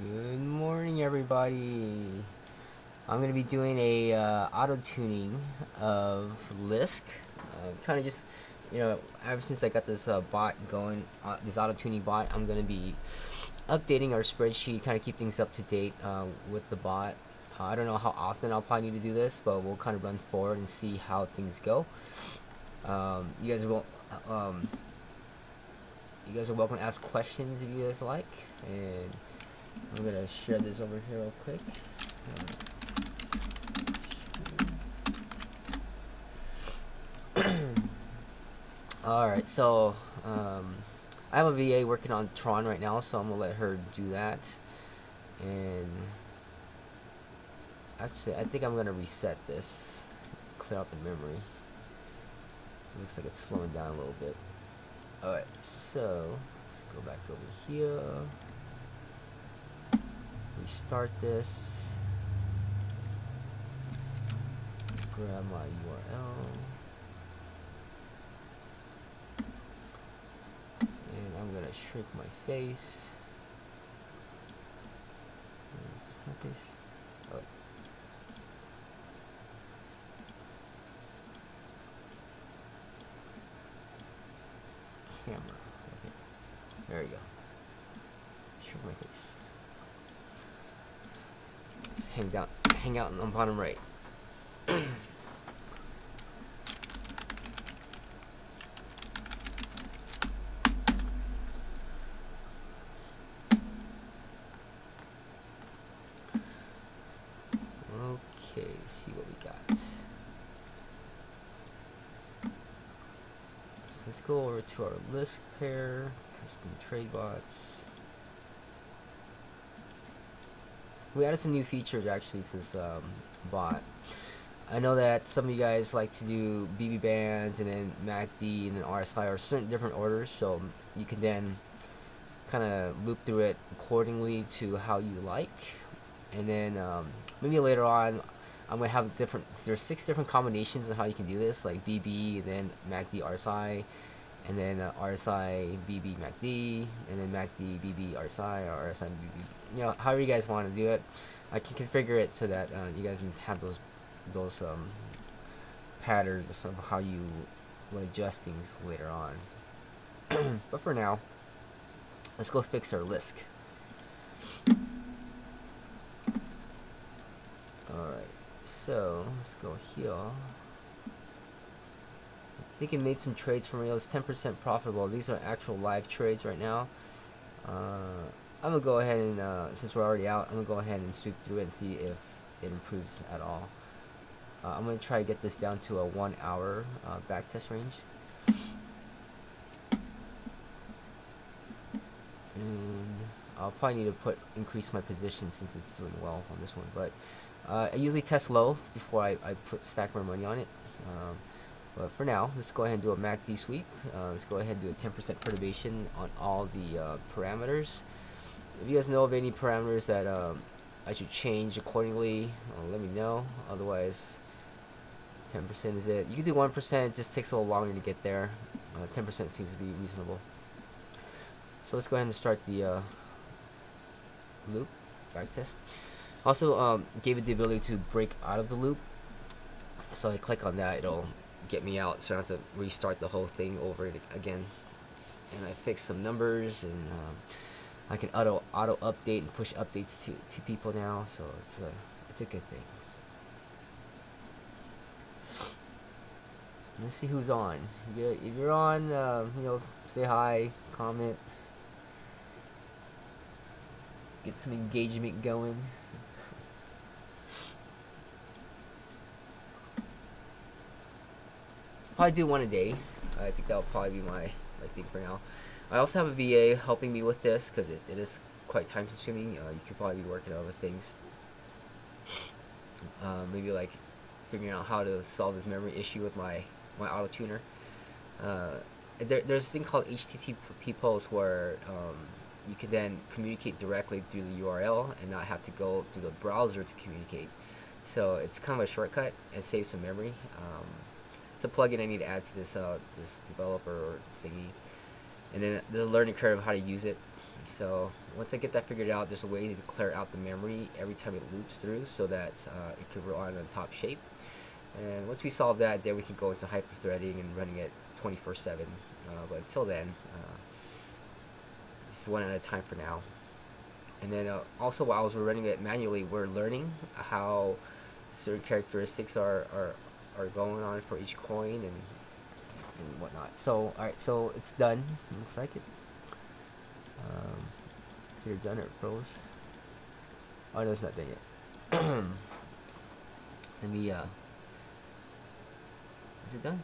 Good morning, everybody. I'm gonna be doing a auto tuning of LISK. Kind of just, ever since I got this bot going, this auto tuning bot, I'm gonna be updating our spreadsheet, kind of keep things up to date with the bot. I don't know how often I'll probably need to do this, but we'll kind of run forward and see how things go. You guys will. You guys are welcome to ask questions if you guys like, and I'm gonna share this over here real quick. Alright, so I have a VA working on Tron right now, so I'm gonna let her do that. And actually, I think I'm gonna reset this, clear out the memory. Looks like it's slowing down a little bit. Alright, so let's go back over here. Restart this. Grab my URL. And I'm gonna shrink my face. Oh. Camera. Okay. There we go. Shrink my face. Hang out on the bottom right. Okay, see what we got. So let's go over to our LISK pair, custom trade bots. We added some new features actually to this bot. I know that some of you guys like to do BB bands and then MACD and then RSI or certain different orders, so you can then kind of loop through it accordingly to how you like. And then maybe later on I'm gonna have there's 6 different combinations of how you can do this, like BB and then MACD RSI, and then RSI BB MACD, and then MACD BB RSI or RSI BB. However you guys want to do it, I can configure it so that you guys can have those patterns of how you would adjust things later on. But for now, let's go fix our LISK. Alright, so let's go here. I think it made some trades for me. It was 10% profitable. These are actual live trades right now. I'm gonna go ahead and since we're already out, I'm gonna go ahead and sweep through it and see if it improves at all. I'm gonna try to get this down to a 1 hour back test range. And I'll probably need to increase my position since it's doing well on this one. But I usually test low before I stack my money on it. But for now, let's go ahead and do a MACD sweep. Let's go ahead and do a 10% perturbation on all the parameters. If you guys know of any parameters that I should change accordingly, let me know. Otherwise, 10% is it. You can do 1%, it just takes a little longer to get there. 10% seems to be reasonable. So let's go ahead and start the loop, back test. Also gave it the ability to break out of the loop. So I click on that, it'll get me out, so I don't have to restart the whole thing over again. And I fixed some numbers, and I can auto update and push updates to people now, so it's a good thing. Let's see who's on. If you're on, say hi, comment, get some engagement going. Probably do one a day. I think that'll probably be my thing for now. I also have a VA helping me with this because it is quite time consuming. You could probably be working on other things. Maybe like figuring out how to solve this memory issue with my Autotuner. There's this thing called HTTP post where you can then communicate directly through the URL and not have to go through the browser to communicate. So it's kind of a shortcut and saves some memory. It's a plugin I need to add to this this developer thingy, and then there's a learning curve of how to use it. So once I get that figured out, there's a way to clear out the memory every time it loops through, so that it can rely on the top shape. And once we solve that, then we can go into hyper-threading and running it 24/7. But until then, this is one at a time for now. And then also, while we're running it manually, we're learning how certain characteristics are going on for each coin and whatnot. So alright, so it's done. Looks like it. It's either done or it froze. Oh no, it's not done yet. Let me is it done?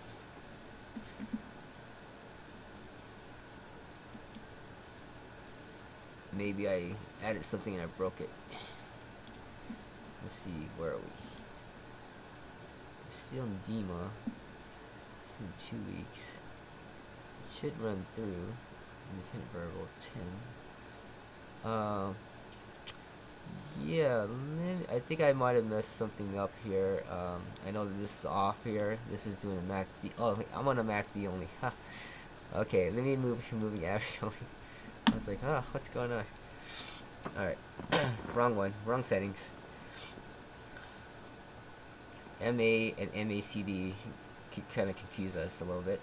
Maybe I added something and I broke it. Let's see, where are we? We're still in Dima. It's in 2 weeks. It should run through. Independent variable 10. Yeah, I think I might have messed something up here. I know that this is off here. This is doing a MACD. Oh, I'm on a MACD only. Okay, let me move to moving average only. I was like, what's going on? Alright. Wrong one. Wrong settings. MA and MACD kind of confuse us a little bit.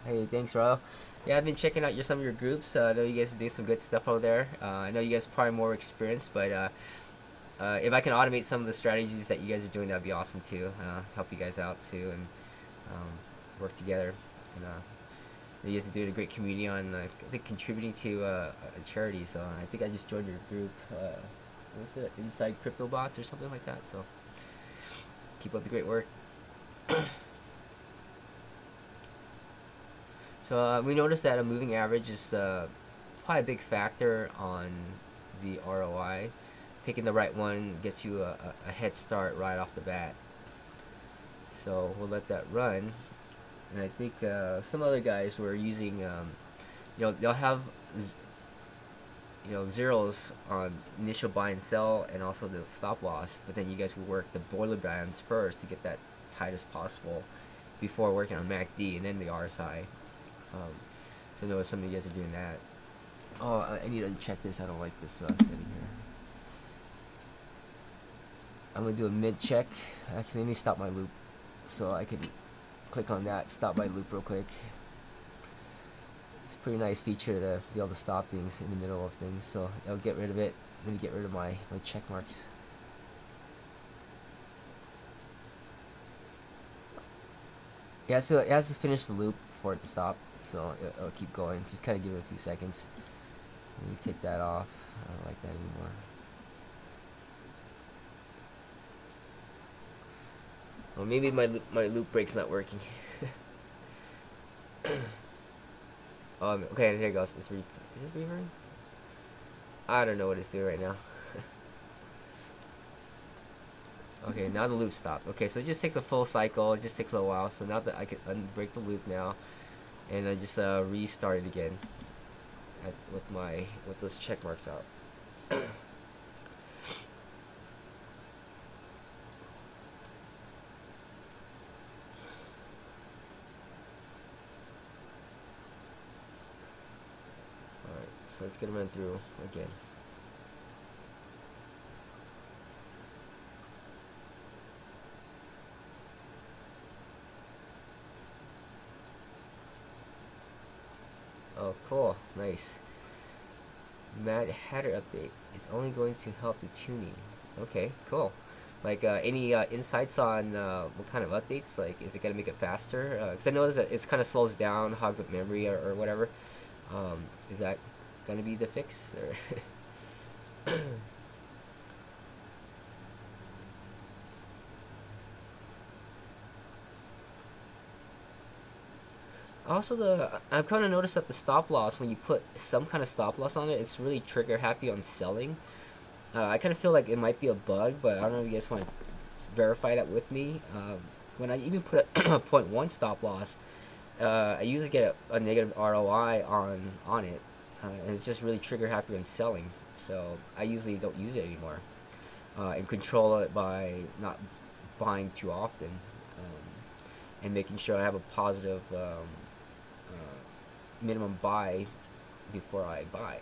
Hey, thanks, Ro. Yeah, I've been checking out some of your groups. I know you guys are doing some good stuff over there. I know you guys are probably more experienced, but if I can automate some of the strategies that you guys are doing, that'd be awesome too. Help you guys out too, and work together. And you guys are doing a great community on, I think, contributing to a charity. So I think I just joined your group. What's it? Inside Crypto Bots or something like that. So keep up the great work. So we noticed that a moving average is probably a big factor on the ROI. Picking the right one gets you a head start right off the bat. So we'll let that run. And I think some other guys were using, they'll have, zeros on initial buy and sell and also the stop loss. But then you guys will work the boiler bands first to get that tight as possible before working on MACD and then the RSI. So I know some of you guys are doing that. Oh, I need to check this. I don't like this setting here. I'm gonna do a mid check. Actually, let me stop my loop so I can click on that. Stop my loop real quick. It's a pretty nice feature to be able to stop things in the middle of things. So I'll get rid of it. Let me get rid of my check marks. Yeah, so it has to finish the loop for it to stop. So it'll keep going. Just kind of give it a few seconds. Let me take that off. I don't like that anymore. Well, maybe my loop break's not working. Okay, there it goes. Is it reverting? I don't know what it's doing right now. Okay, now the loop stopped. Okay, so it just takes a full cycle. It just takes a little while. So now that I can unbreak the loop now, and I just restart it again with those check marks out. Alright, so it's gonna run through again. Oh, cool. Nice. Mad Hatter update. It's only going to help the tuning. Okay, cool. Like, any insights on what kind of updates? Like, is it going to make it faster? Because I noticed that it's kind of slows down, hogs up memory, or whatever. Is that going to be the fix? Or also, I've kind of noticed that the stop loss, when you put some kind of stop loss on it, it's really trigger happy on selling. I kind of feel like it might be a bug, but I don't know if you guys want to verify that with me. When I even put a 0.1 stop loss, I usually get a negative ROI on it, and it's just really trigger happy on selling. So I usually don't use it anymore, and control it by not buying too often, and making sure I have a positive minimum buy before I buy.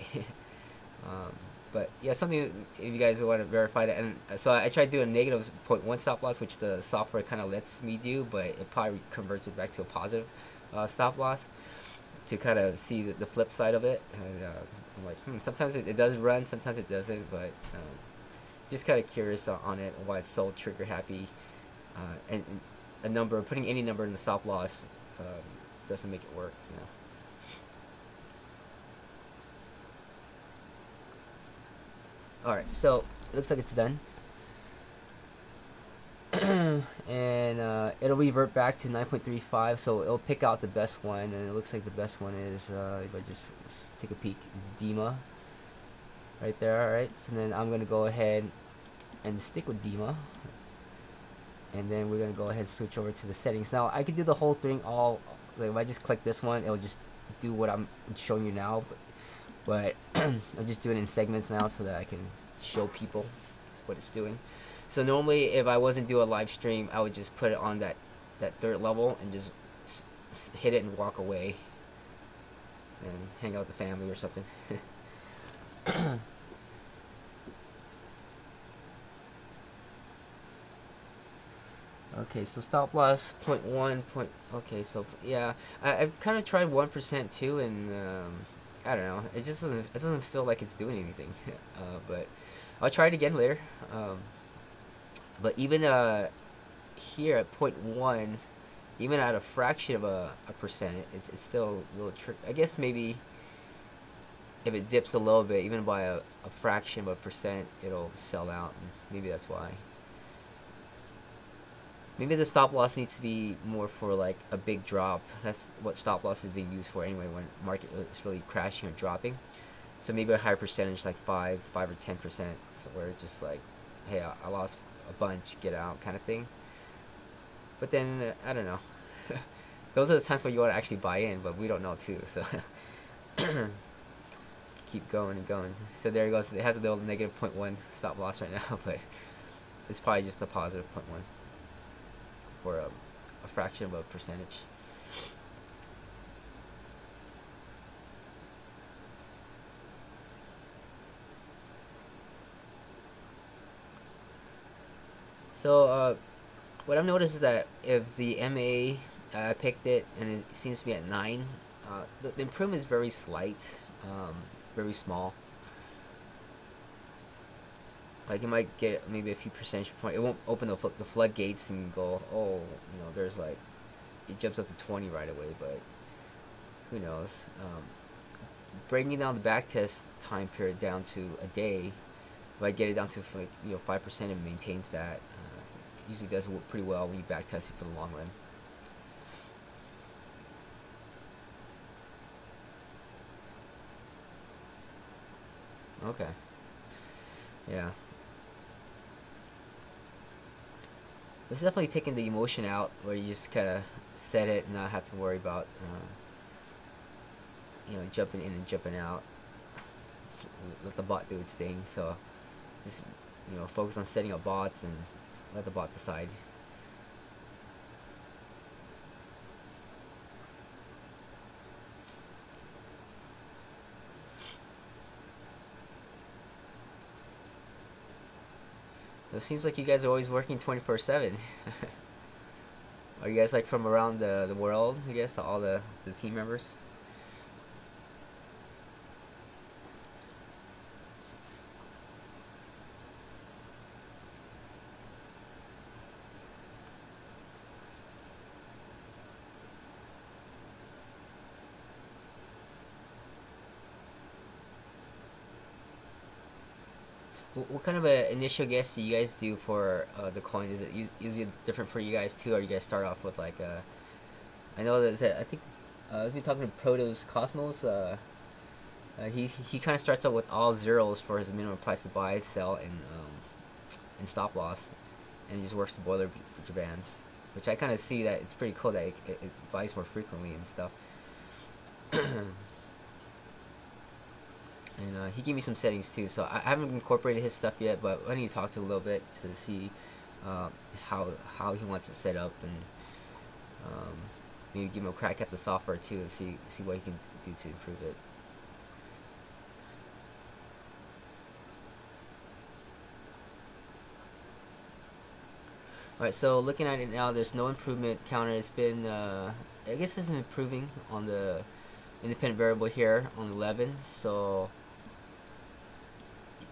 But yeah, something if you guys want to verify that. And so I tried doing a negative -0.1 stop loss, which the software kind of lets me do, but it probably converts it back to a positive stop loss to kind of see the flip side of it. And I'm like, sometimes it does run, sometimes it doesn't, but just kind of curious on it, why it's so trigger happy. And a number, putting any number in the stop loss doesn't make it work, you know. Alright, so it looks like it's done. And it'll revert back to 9.35, so it'll pick out the best one, and it looks like the best one is, if I just take a peek, it's Dima. Right there, alright? So then I'm going to go ahead and stick with Dima. And then we're going to go ahead and switch over to the settings. Now, I could do the whole thing all, like if I just click this one, it'll just do what I'm showing you now, but I'm just doing it in segments now so that I can show people what it's doing. So normally if I wasn't doing a live stream, I would just put it on that third level and just hit it and walk away and hang out with the family or something. Okay, so stop loss 0.1 point. Okay, so yeah, I've kind of tried 1% too, and I don't know. It just doesn't feel like it's doing anything. But I'll try it again later. But even here at 0.1, even at a fraction of a percent, it's still a little tricky. I guess maybe if it dips a little bit, even by a fraction of a percent, it'll sell out, and maybe that's why. Maybe the stop loss needs to be more for like a big drop. That's what stop loss is being used for anyway, when market is really crashing or dropping. So maybe a higher percentage, like 5 or 10%, so where it's just like, hey, I lost a bunch, get out kind of thing. But then I don't know. Those are the times where you want to actually buy in, but we don't know too. So keep going and going. So there it goes. It has a little negative 0.1 stop loss right now, but it's probably just a positive 0.1. Or a fraction of a percentage. So what I've noticed is that if the MA picked it and it seems to be at 9, the improvement is very slight, very small. Like it might get maybe a few percentage points. It won't open the floodgates and go, oh, you know, there's like, it jumps up to 20 right away, but who knows. Bringing down the backtest time period down to a day, if I get it down to like, 5% and maintains that, usually does work pretty well when you backtest it for the long run. Okay. Yeah. It's definitely taking the emotion out, where you just kind of set it and not have to worry about, jumping in and jumping out. Just let the bot do its thing. So, just focus on setting up bots and let the bot decide. It seems like you guys are always working 24/7. Are you guys like from around the world, I guess, all the team members? What kind of a initial guess do you guys do for the coin? Is it usually different for you guys too, or you guys start off with like I know that I think I've been talking to Protos Cosmos. He kind of starts out with all zeros for his minimum price to buy, sell, and stop loss, and he just works the boiler bands, which I kind of see that it's pretty cool that it buys more frequently and stuff. And he gave me some settings too, so I haven't incorporated his stuff yet, but I need to talk to him a little bit to see how he wants it set up, and maybe give him a crack at the software too, and see what he can do to improve it. Alright, so looking at it now, there's no improvement counter. It's been, I guess it's improving on the independent variable here on 11. So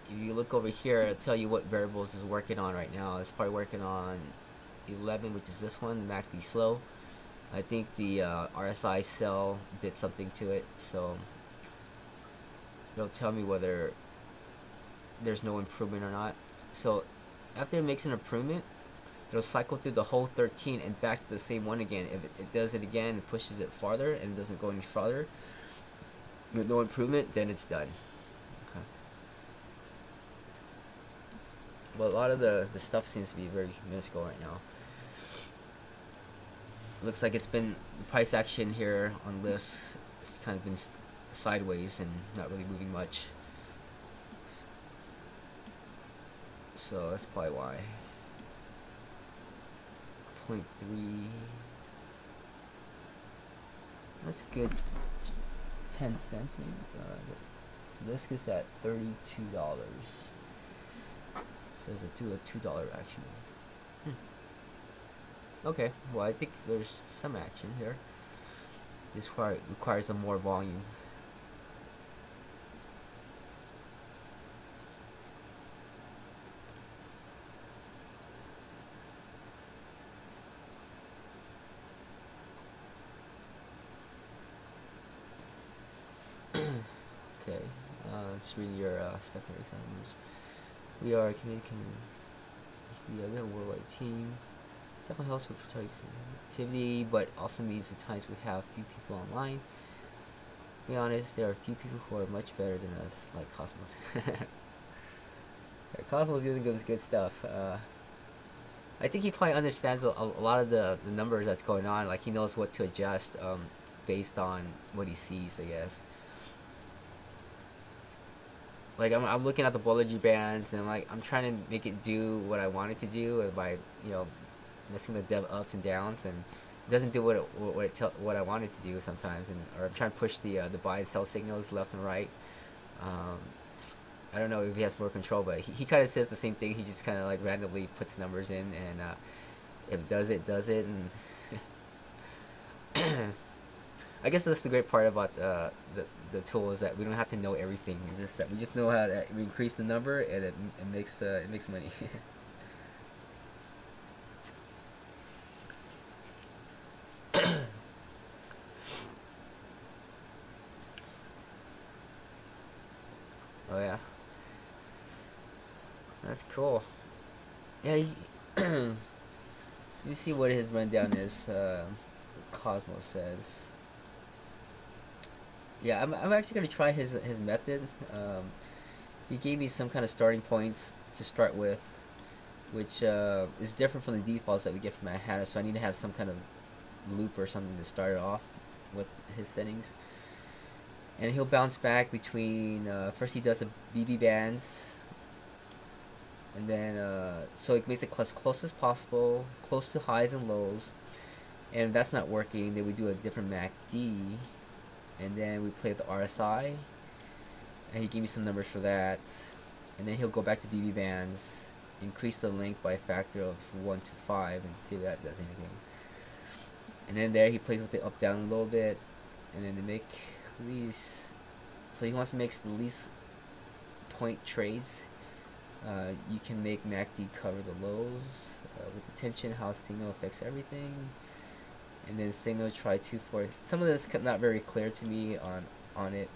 if you look over here, it'll tell you what variables it's working on right now. It's probably working on 11, which is this one, the MACD slow. I think the RSI cell did something to it, so it'll tell me whether there's no improvement or not. So after it makes an improvement, it'll cycle through the whole 13 and back to the same one again. If it does it again, it pushes it farther and doesn't go any farther with no improvement, then it's done. Okay. But a lot of the stuff seems to be very minuscule right now. Looks like it's been price action here on LISK. It's kind of been sideways and not really moving much. So that's probably why. 0.3. That's good. 10 cents maybe. LISK is at $32. Says a $2 action. Okay, well I think there's some action here. This requires some more volume. Okay, let's read your stuff here. We are a worldwide team. Definitely helps with activity, but also means at times we have few people online. To be honest, there are a few people who are much better than us, like Cosmos. Yeah, Cosmos doing good stuff. I think he probably understands a lot of the numbers that's going on. Like he knows what to adjust based on what he sees, I guess. Like I'm looking at the Bollinger Bands, and I'm trying to make it do what I want it to do by messing the dev ups and downs, and it doesn't do what I want it to do sometimes, or I'm trying to push the buy and sell signals left and right. I don't know if he has more control, but he kind of says the same thing. He just kind of like randomly puts numbers in, and if it does it, and I guess that's the great part about the tool, is that we don't have to know everything. It's just that we just know how to increase the number, and it makes money. Oh yeah, that's cool. Yeah, you see what his rundown is. Cosmos says. Yeah, I'm actually gonna try his method. He gave me some kind of starting points to start with, which is different from the defaults that we get from HAAS. So I need to have some kind of loop or something to start it off with his settings. And he'll bounce back between, first he does the BB bands, and then, so it makes it as close as possible, close to highs and lows, and if that's not working, then we do a different MACD, and then we play the RSI, and he gave me some numbers for that, and then he'll go back to BB bands, increase the length by a factor of 1 to 5, and see if that does anything. And then there he plays with it up down a little bit, and then to make these, so he wants to make the least point trades. You can make MACD cover the lows with the tension, how signal affects everything, and then signal try 2-4. Some of this is not very clear to me on it,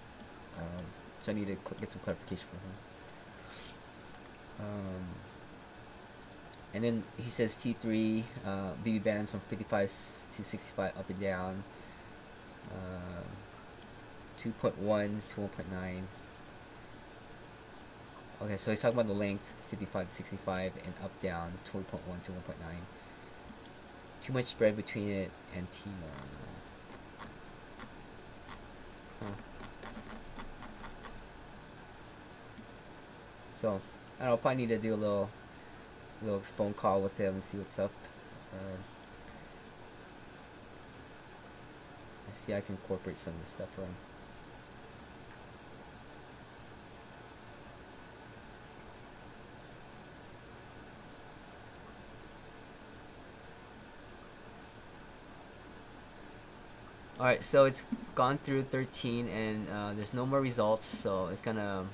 so I need to get some clarification from him. And then he says T3 BB bands from 55 to 65 up and down, 2.1 to 1.9. Okay, so he's talking about the length 55 to 65 and up down 2.1 to 1.9. Too much spread between it and T1. Huh. So I don't know, probably need to do a little phone call with him and see what's up. see I can incorporate some of this stuff from. Alright, so it's gone through 13 and there's no more results, so it's gonna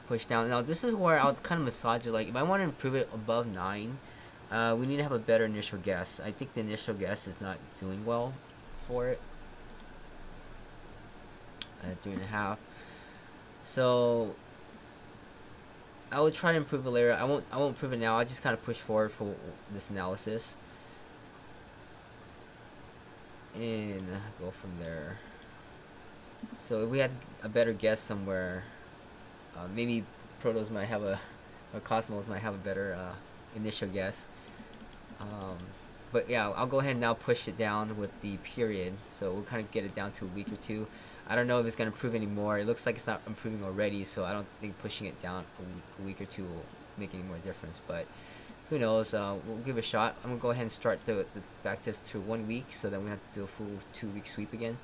push down. Now this is where I'll kind of massage it. Like if I want to improve it above 9, we need to have a better initial guess. I think the initial guess is not doing well for it. 3.5. So I will try to improve it later. I won't improve it now. I'll just kind of push forward for this analysis and go from there. So if we had a better guess somewhere, maybe Protos might have or Cosmos might have a better initial guess. But yeah, I'll go ahead and now push it down with the period. So we'll kind of get it down to a week or two. I don't know if it's going to improve anymore. It looks like it's not improving already, so I don't think pushing it down a week or two will make any more difference. But who knows? We'll give it a shot. I'm going to go ahead and start the back test to 1 week, so then we have to do a full 2-week sweep again.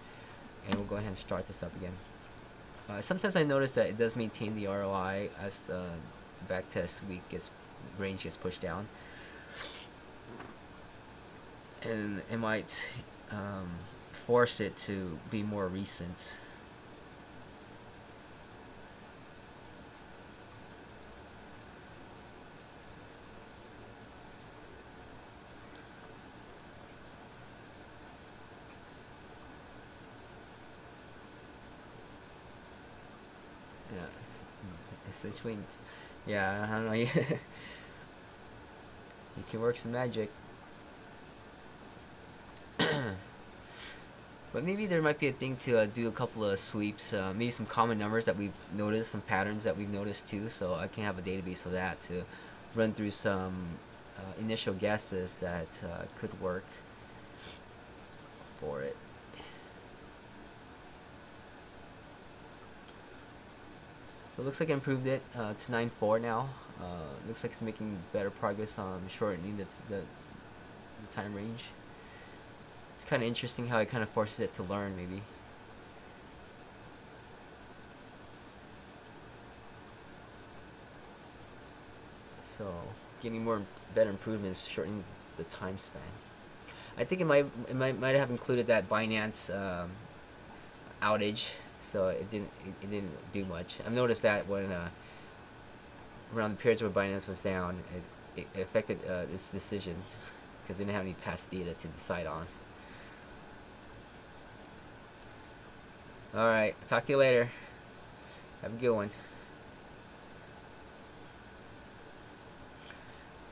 And we'll go ahead and start this up again. Sometimes I notice that it does maintain the ROI as the backtest range gets pushed down, and it might force it to be more recent. Essentially, yeah, I don't know. You can work some magic. But maybe there might be a thing to do a couple of sweeps, maybe some common numbers that we've noticed, some patterns that we've noticed too, so I can have a database of that to run through some initial guesses that could work for it. So it looks like I improved it to 9.4 now. Looks like it's making better progress on shortening the time range. It's kind of interesting how it kind of forces it to learn, maybe. So getting better improvements, shortening the time span. I think it might have included that Binance outage. So it didn't do much. I've noticed that when around the periods where Binance was down, it affected its decision because it didn't have any past data to decide on. All right, talk to you later. Have a good one.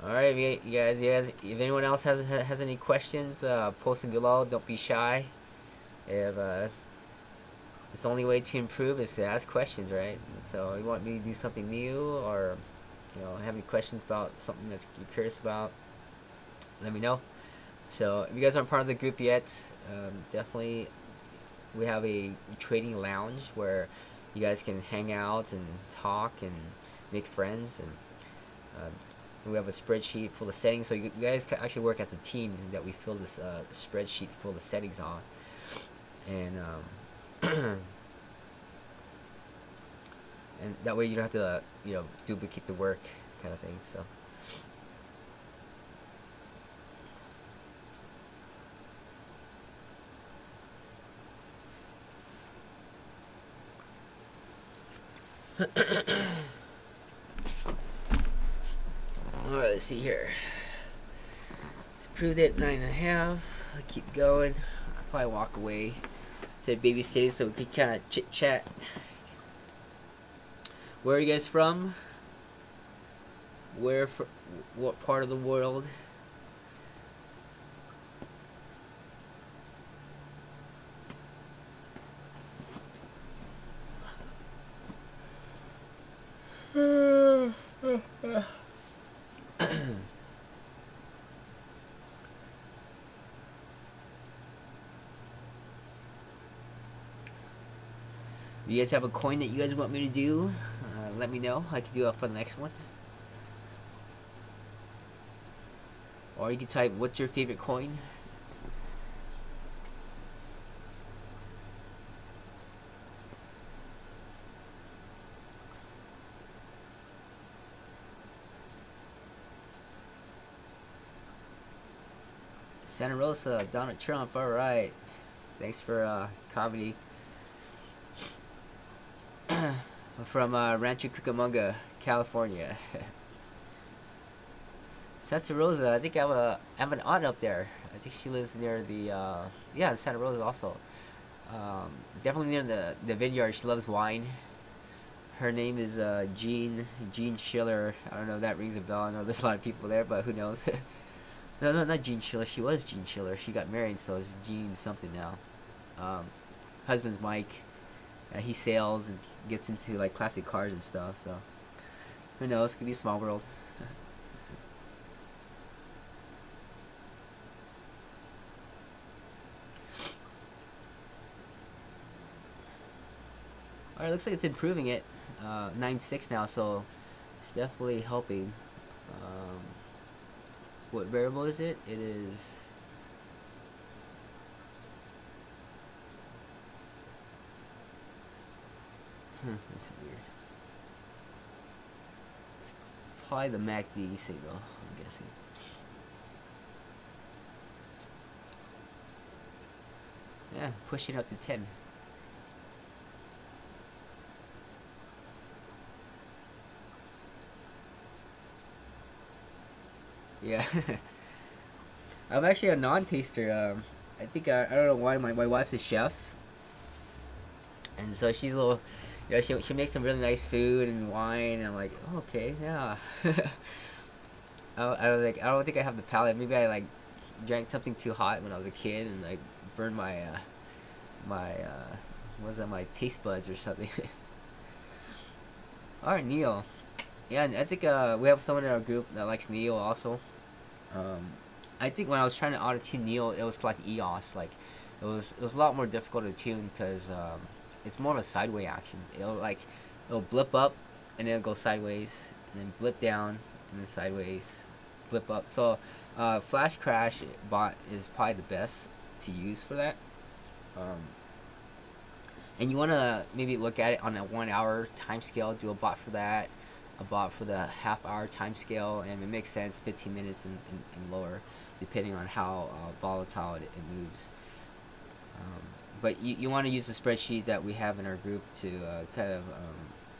All right, you guys. If anyone else has any questions, post them below. Don't be shy. If it's the only way to improve is to ask questions, right? So you want me to do something new, or have any questions about something that you're curious about, let me know. So if you guys aren't part of the group yet, definitely we have a trading lounge where you guys can hang out and talk and make friends, and we have a spreadsheet full of settings, so you guys can actually work as a team that we fill this spreadsheet full of settings on, and and that way you don't have to duplicate the work, kind of thing. So alright, let's see here. Let's prove it 9.5. I'll keep going. I'll probably walk away. Said babysitting so we could kind of chit chat. Where are you guys from? What part of the world? If you guys have a coin that you guys want me to do, let me know. I can do it for the next one. Or you can type, what's your favorite coin? Santa Rosa, Donald Trump. All right. Thanks for comedy. From Rancho Cucamonga, California. Santa Rosa. I think I have an aunt up there. I think she lives near the yeah, in Santa Rosa also. Definitely near the vineyard. She loves wine. Her name is Jean Schiller. I don't know if that rings a bell. I know there's a lot of people there, but who knows? No, not Jean Schiller. She was Jean Schiller. She got married, so it's Jean something now. Husband's Mike. He sails and gets into like classic cars and stuff. So who knows? Could be a small world. All right, looks like it's improving it. 9.6 now, so it's definitely helping. What variable is it? It is. That's weird. It's probably the MACD signal, I'm guessing. Yeah, pushing up to 10. Yeah. I'm actually a non-taster. I think I don't know why my wife's a chef, and so she's a little, you know, she makes some really nice food and wine. And I'm like, oh, okay, yeah. I don't think I have the palate. Maybe I like drank something too hot when I was a kid and like burned what was that, my taste buds or something. All right, Neil. Yeah, and I think we have someone in our group that likes Neil also. I think when I was trying to auto tune Neil, it was like EOS. Like it was a lot more difficult to tune because it's more of a sideways action. It'll blip up and then it'll go sideways and then blip down and then sideways, blip up. So Flash Crash bot is probably the best to use for that. And you want to maybe look at it on a 1 hour time scale. Do a bot for that, a bot for the half-hour time scale, and it makes sense 15 minutes and lower, depending on how volatile it moves. But you want to use the spreadsheet that we have in our group to kind of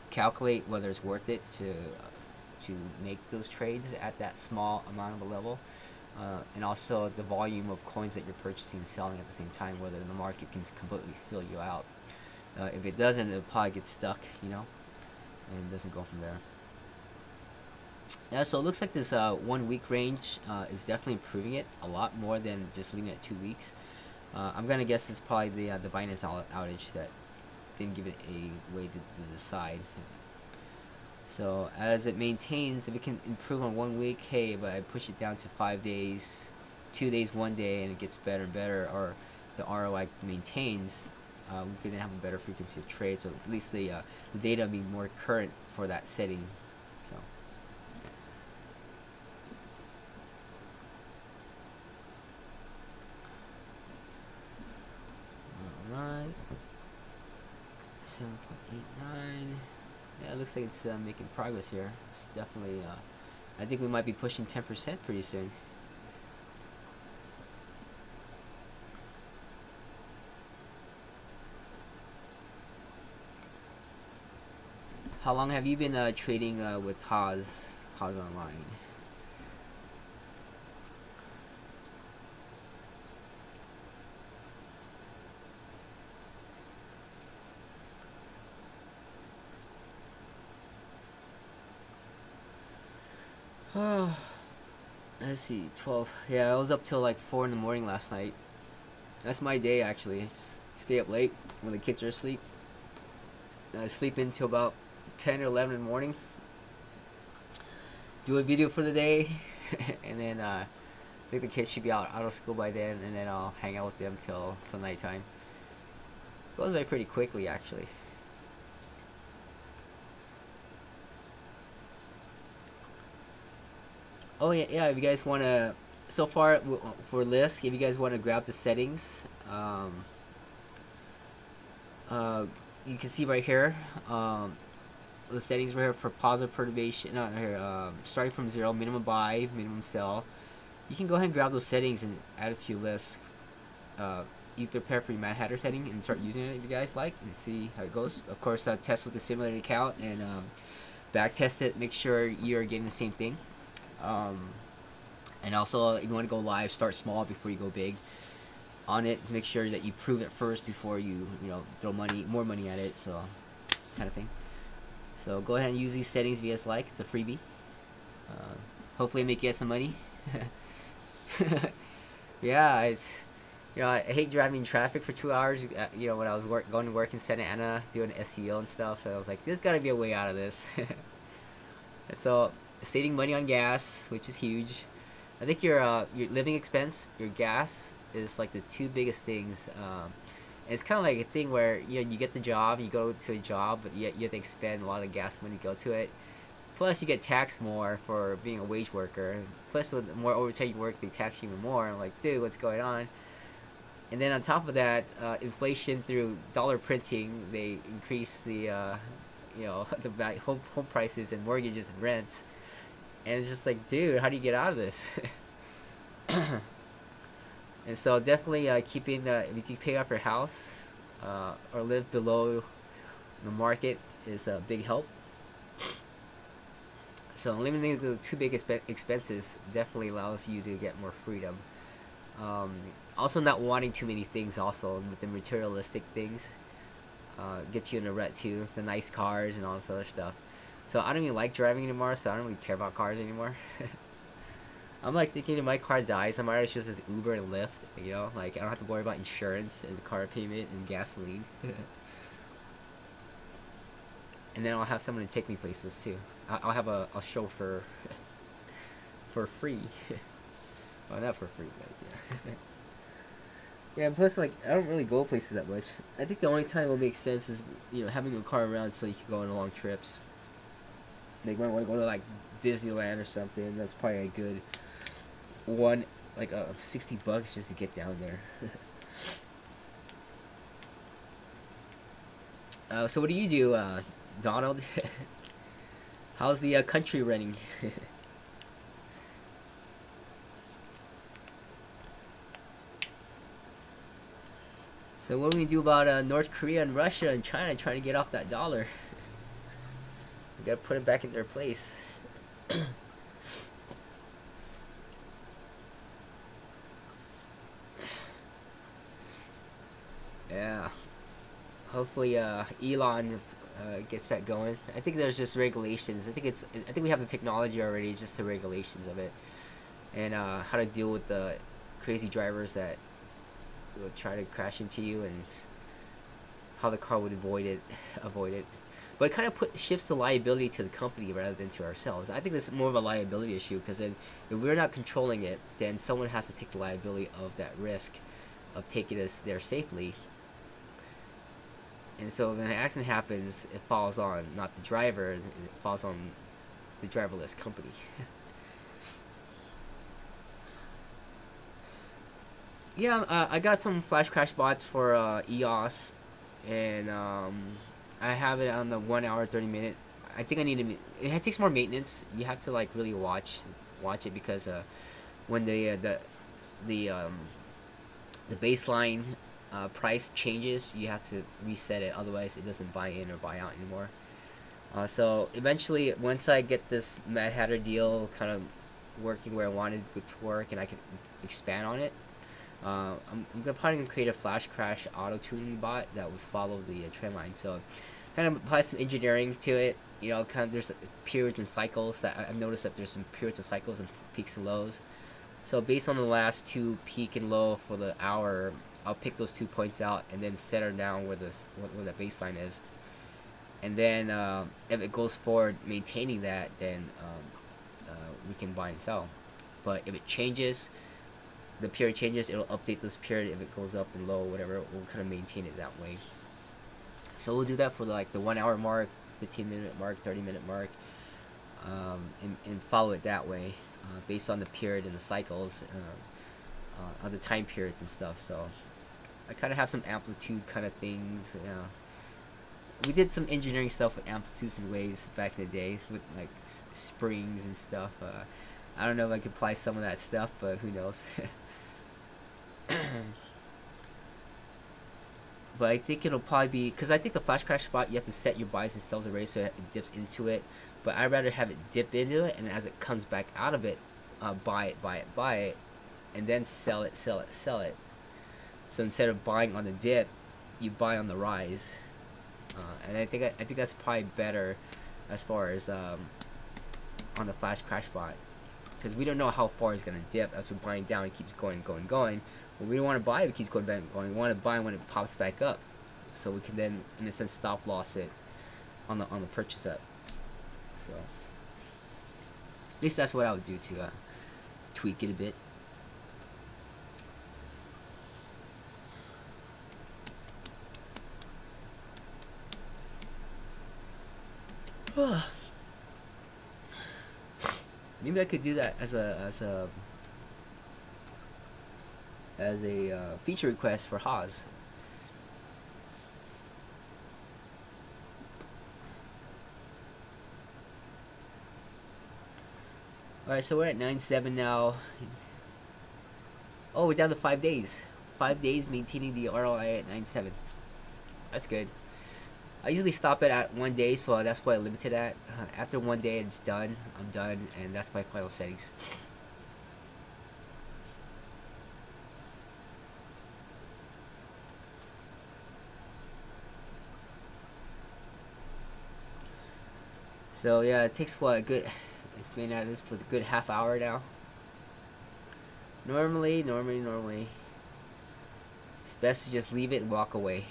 calculate whether it's worth it to make those trades at that small amount of a level, and also the volume of coins that you're purchasing and selling at the same time, whether the market can completely fill you out. If it doesn't, it'll probably get stuck, you know, and it doesn't go from there. Yeah, so it looks like this 1 week range is definitely improving it a lot more than just leaving it at 2 weeks. I'm gonna guess it's probably the Binance outage that didn't give it a way to decide. So as it maintains, if it can improve on 1 week, hey, but I push it down to 5 days, 2 days, 1 day, and it gets better and better, or the ROI maintains, we can have a better frequency of trade. So at least the data will be more current for that setting. So. Alright. 7.89. Yeah, it looks like it's making progress here. It's definitely, I think we might be pushing 10% pretty soon. How long have you been trading with HAAS Online? Oh, let's see, 12. Yeah, I was up till like 4 in the morning last night. That's my day actually. Stay up late when the kids are asleep. I sleep until about 10 or 11 in the morning. Do a video for the day, and then I think the kids should be out of school by then, and then I'll hang out with them till nighttime. Goes by pretty quickly actually. Oh yeah. If you guys want to, so far for LISK, if you guys want to grab the settings, you can see right here. The settings right here for positive perturbation. Not here. Starting from 0, minimum buy, minimum sell, you can go ahead and grab those settings and add it to your list. Either prepare for your Mad Hatter setting and start using it if you guys like, and see how it goes. Of course, test with the simulated account and back test it. Make sure you're getting the same thing. And also, if you want to go live, start small before you go big on it. Make sure that you prove it first before you throw more money at it. So, kind of thing. So go ahead and use these settings if you guys like. It's a freebie. Hopefully, make you guys some money. Yeah, it's I hate driving in traffic for 2 hours. When I was going to work in Santa Ana doing SEO and stuff, I was like, there's got to be a way out of this. And so saving money on gas, which is huge. I think your living expense, your gas, is like the two biggest things. It's kind of like a thing where you get the job, you go to a job, but yet you have to expend a lot of gas money to go to it. Plus, you get taxed more for being a wage worker. Plus, with more overtime you work, they tax you even more. I'm like, dude, what's going on? And then on top of that, inflation through dollar printing, they increase the the home prices and mortgages and rents. And it's just like, dude, how do you get out of this? And so definitely keeping if you can pay off your house or live below the market is a big help. So eliminating the two biggest expenses definitely allows you to get more freedom. Also, not wanting too many things also with the materialistic things gets you in a rut too. The nice cars and all this other stuff. So I don't even like driving anymore, so I don't really care about cars anymore. I'm like thinking if my car dies, I might just use Uber and Lyft, like I don't have to worry about insurance and car payment and gasoline. And then I'll have someone to take me places too. I'll have a chauffeur for free. Well, not for free, but yeah. Yeah, and plus, like, I don't really go places that much. I think the only time it will make sense is, having a car around so you can go on long trips. Like, when I want to go to, like, Disneyland or something, that's probably a good one, like, $60 just to get down there. So what do you do, Donald? How's the country running? So what do we do about North Korea and Russia and China trying to get off that dollar? We gotta put it back in their place. Yeah. Hopefully Elon gets that going. I think there's just regulations. I think we have the technology already. It's just the regulations of it, and how to deal with the crazy drivers that would try to crash into you, and how the car would avoid it. But it kind of shifts the liability to the company rather than to ourselves. I think this is more of a liability issue, because then if we're not controlling it, then someone has to take the liability of that risk of taking us there safely. And so when an accident happens, it falls on not the driver, it falls on the driverless company. Yeah, I got some flash crash bots for EOS, and I have it on the 1 hour 30 minute. I think I need to. It takes more maintenance. You have to like really watch it, because when the baseline price changes, you have to reset it. Otherwise, it doesn't buy in or buy out anymore. So eventually, once I get this Mad Hatter deal kind of working where I wanted it to work, and I can expand on it, I'm probably gonna create a flash crash auto tuning bot that would follow the trend line. So kind of apply some engineering to it. Kind of there's periods and cycles that I've noticed that there's some periods and cycles and peaks and lows. So based on the last two peak and low for the hour, I'll pick those 2 points out and then set her down where the baseline is. And then if it goes forward maintaining that, then we can buy and sell. But if it changes, the period changes, it'll update this period. If it goes up and low, whatever, we'll kind of maintain it that way. So we'll do that for like the 1 hour mark, 15-minute mark, 30-minute mark, and follow it that way, based on the period and the cycles, on the time periods and stuff. So I kind of have some amplitude kind of things. We did some engineering stuff with amplitudes and waves back in the day with like springs and stuff. I don't know if I can apply some of that stuff, but who knows. But I think it'll probably be, because I think the flash crash spot, you have to set your buys and sells already so it dips into it. But I'd rather have it dip into it, and as it comes back out of it, buy it, and then sell it. So instead of buying on the dip, you buy on the rise. And I think that's probably better as far as on the flash crash spot, because we don't know how far it's gonna dip. As we're buying down, it keeps going. Well, we don't want to buy it, it keeps going. We want to buy when it pops back up, so we can then, in a sense, stop loss it on the purchase up. So at least that's what I would do to tweak it a bit. Maybe I could do that as a feature request for HAAS. Alright, so we're at 9.7 now. Oh, we're down to 5 days. 5 days maintaining the ROI at 9.7. That's good. I usually stop it at 1 day, so that's what I limited at. After 1 day, it's done. I'm done, and that's my final settings. So yeah, it takes what, a good, it's been at this for a good half hour now. Normally, it's best to just leave it and walk away.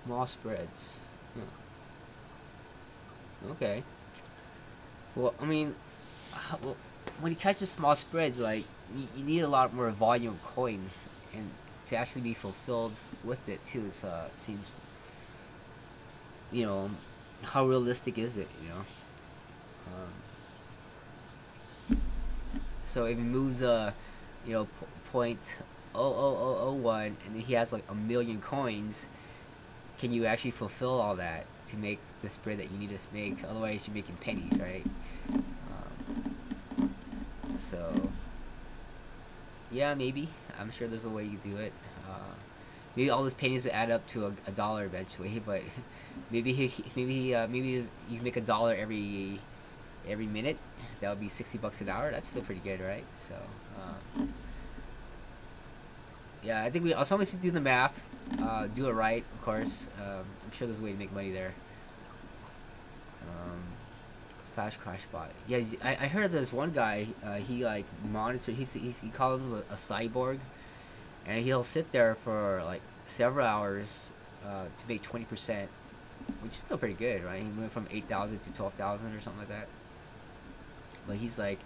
Small spreads. Okay. Well, I mean, when you catch the small spreads, like, you need a lot more volume of coins, and to actually be fulfilled with it too, it's, seems, you know, how realistic is it, you know? So if he moves you know, 0.00001, and then he has like 1 million coins, can you actually fulfill all that to make the spread that you need to make? Otherwise you're making pennies, right? So yeah, maybe, I'm sure there's a way you do it. Maybe all those pennies will add up to a dollar eventually, but maybe you make $1 every minute. That would be $60 an hour. That's still pretty good, right? So yeah, I think we also always do the math, do it right, of course. I'm sure there's a way to make money there. Flash crash bot. Yeah, I heard there's one guy. He like monitored. He called him a cyborg, and he'll sit there for like several hours to make 20%, which is still pretty good, right? He went from 8,000 to 12,000 or something like that. But he's like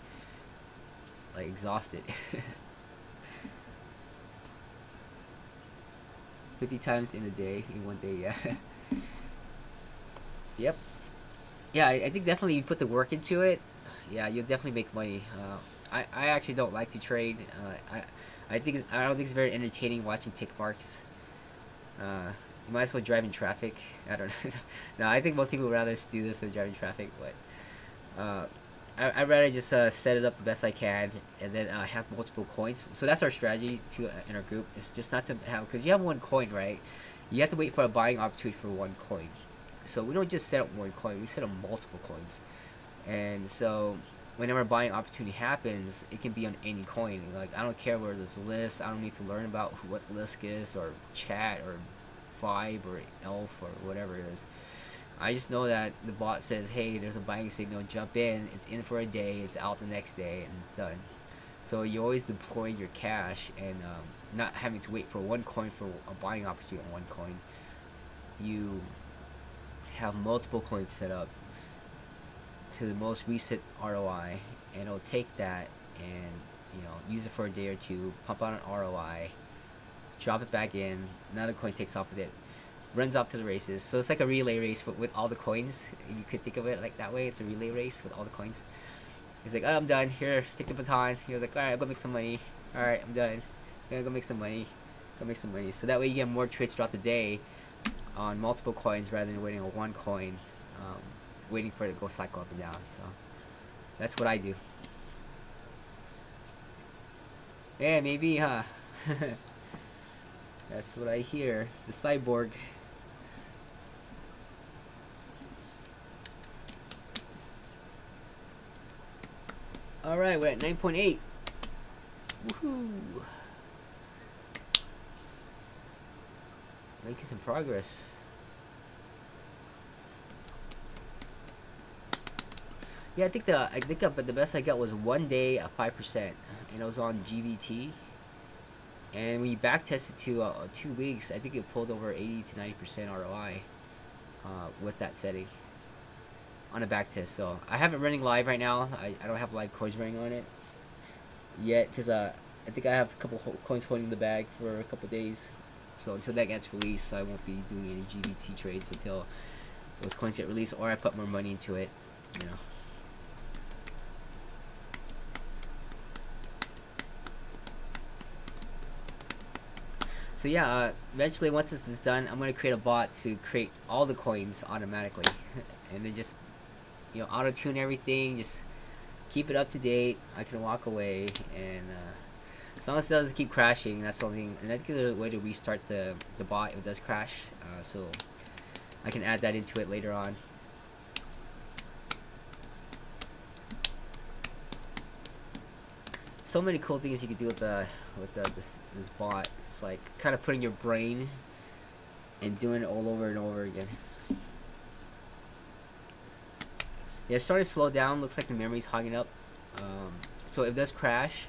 exhausted. 50 times in a day, in 1 day, yeah. Yep. Yeah, I think definitely you put the work into it, yeah, you'll definitely make money. I actually don't like to trade. I don't think it's very entertaining watching tick marks. You might as well drive in traffic. I don't know. No, I think most people would rather do this than drive in traffic, but I'd rather just set it up the best I can, and then have multiple coins. So that's our strategy too in our group. It's just not to have, because you have 1 coin, right? You have to wait for a buying opportunity for 1 coin. So we don't just set up 1 coin, we set up multiple coins. And so whenever a buying opportunity happens, it can be on any coin. Like, I don't care where there's LISK. I don't need to learn about what LISK is, or chat, or Vibe, or Elf, or whatever it is. I just know that the bot says, hey, there's a buying signal, jump in, it's in for a day, it's out the next day, and it's done. So you always deploy your cash, and not having to wait for 1 coin for a buying opportunity on 1 coin. You have multiple coins set up to the most recent ROI, and it'll take that and, you know, use it for a day or two, pump out an ROI, drop it back in, another coin takes off with it, runs off to the races. So it's like a relay race with all the coins. You could think of it like that way. It's a relay race with all the coins. He's like, oh, I'm done. Here, take the baton. He was like, alright, I'll go make some money. Alright, I'm done. I'm gonna go make some money. Go make some money. So that way you get more trades throughout the day on multiple coins rather than waiting on 1 coin. waiting for it to go cycle up and down. So that's what I do. Yeah, maybe, huh? That's what I hear. The cyborg. Alright, we're at 9.8. Woohoo! Making some progress. Yeah, I think the best I got was 1 day at 5%, and it was on GBT. And when you back tested to 2 weeks, I think it pulled over 80 to 90% ROI with that setting on a back test. So I have it running live right now. I don't have live coins running on it yet because I think I have a couple coins holding the bag for a couple days. So until that gets released, I won't be doing any GBT trades until those coins get released, or I put more money into it, you know. So yeah, eventually once this is done, I'm gonna create a bot to create all the coins automatically, and then just, you know, auto tune everything, just keep it up to date. I can walk away, and as long as it doesn't keep crashing, that's the only thing. And I think there's a way to restart the bot if it does crash, so I can add that into it later on. So many cool things you can do with this bot. It's like kind of putting your brain and doing it all over and over again. Yeah, it's starting to slow down. Looks like the memory's hogging up. So if it does crash,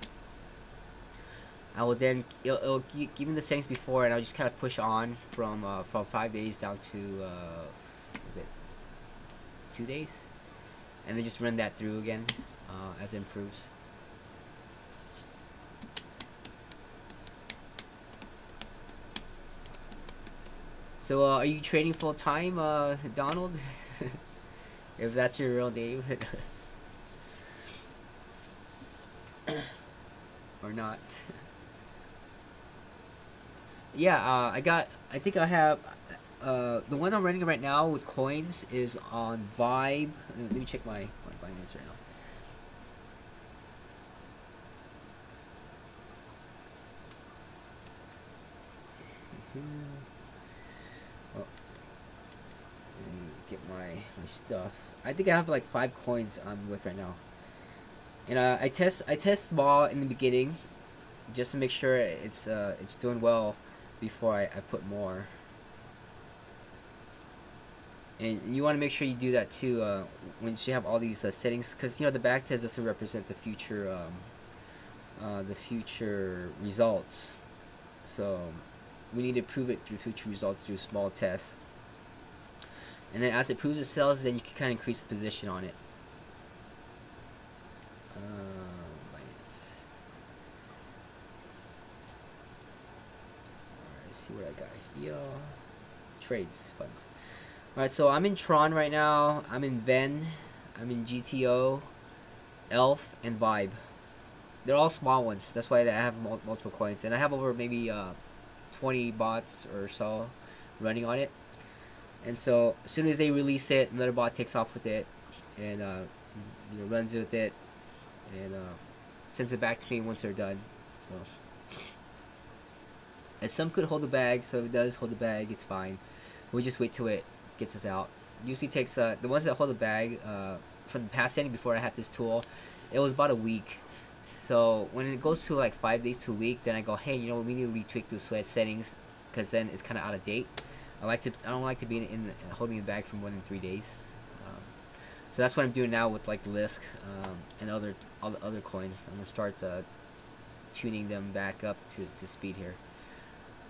I will then it'll give me the settings before, and I'll just kind of push on from 5 days down to 2 days, and then just run that through again as it improves. So are you trading full time, Donald? If that's your real name. Or not. Yeah, I think I have the one I'm running right now with coins is on Vibe. Let me check my Binance right now. Oh, let me get my stuff. I think I have like 5 coins I'm with right now. And I test small in the beginning, just to make sure it's doing well before I put more. And you want to make sure you do that too once you have all these settings, because you know the back test doesn't represent the future results. So we need to prove it through future results through small tests. And then as it proves itself, then you can kind of increase the position on it. See what I got here. Trades, funds. Alright, so I'm in Tron right now. I'm in Ven. I'm in GTO, Elf, and Vibe. They're all small ones. That's why I have multiple coins. And I have over maybe 20 bots or so running on it. And so as soon as they release it, another bot takes off with it and you know, runs with it and sends it back to me once they're done. So, and some could hold the bag, so if it does hold the bag, it's fine. We'll just wait till it gets us out. Usually takes the ones that hold the bag from the past setting before I had this tool, it was about a week. So when it goes to like 5 days to a week, then I go, hey, you know, we need to retweak those sweat settings because then it's kind of out of date. I don't like to be in holding the bag for more than 3 days. So that's what I'm doing now with like LISK and all the other coins. I'm gonna start tuning them back up to speed here.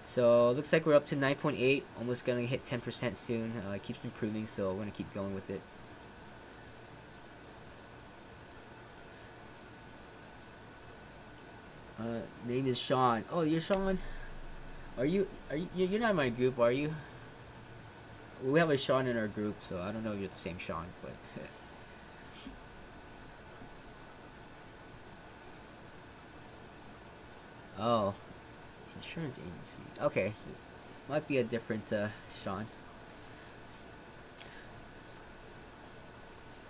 So looks like we're up to 9.8, almost gonna hit 10% soon. It keeps improving, so we're gonna keep going with it. Name is Sean. Oh, you're Sean. You're not in my group, are you? We have a Sean in our group, so I don't know if you're the same Sean, but. Oh, insurance agency. Okay, might be a different Sean.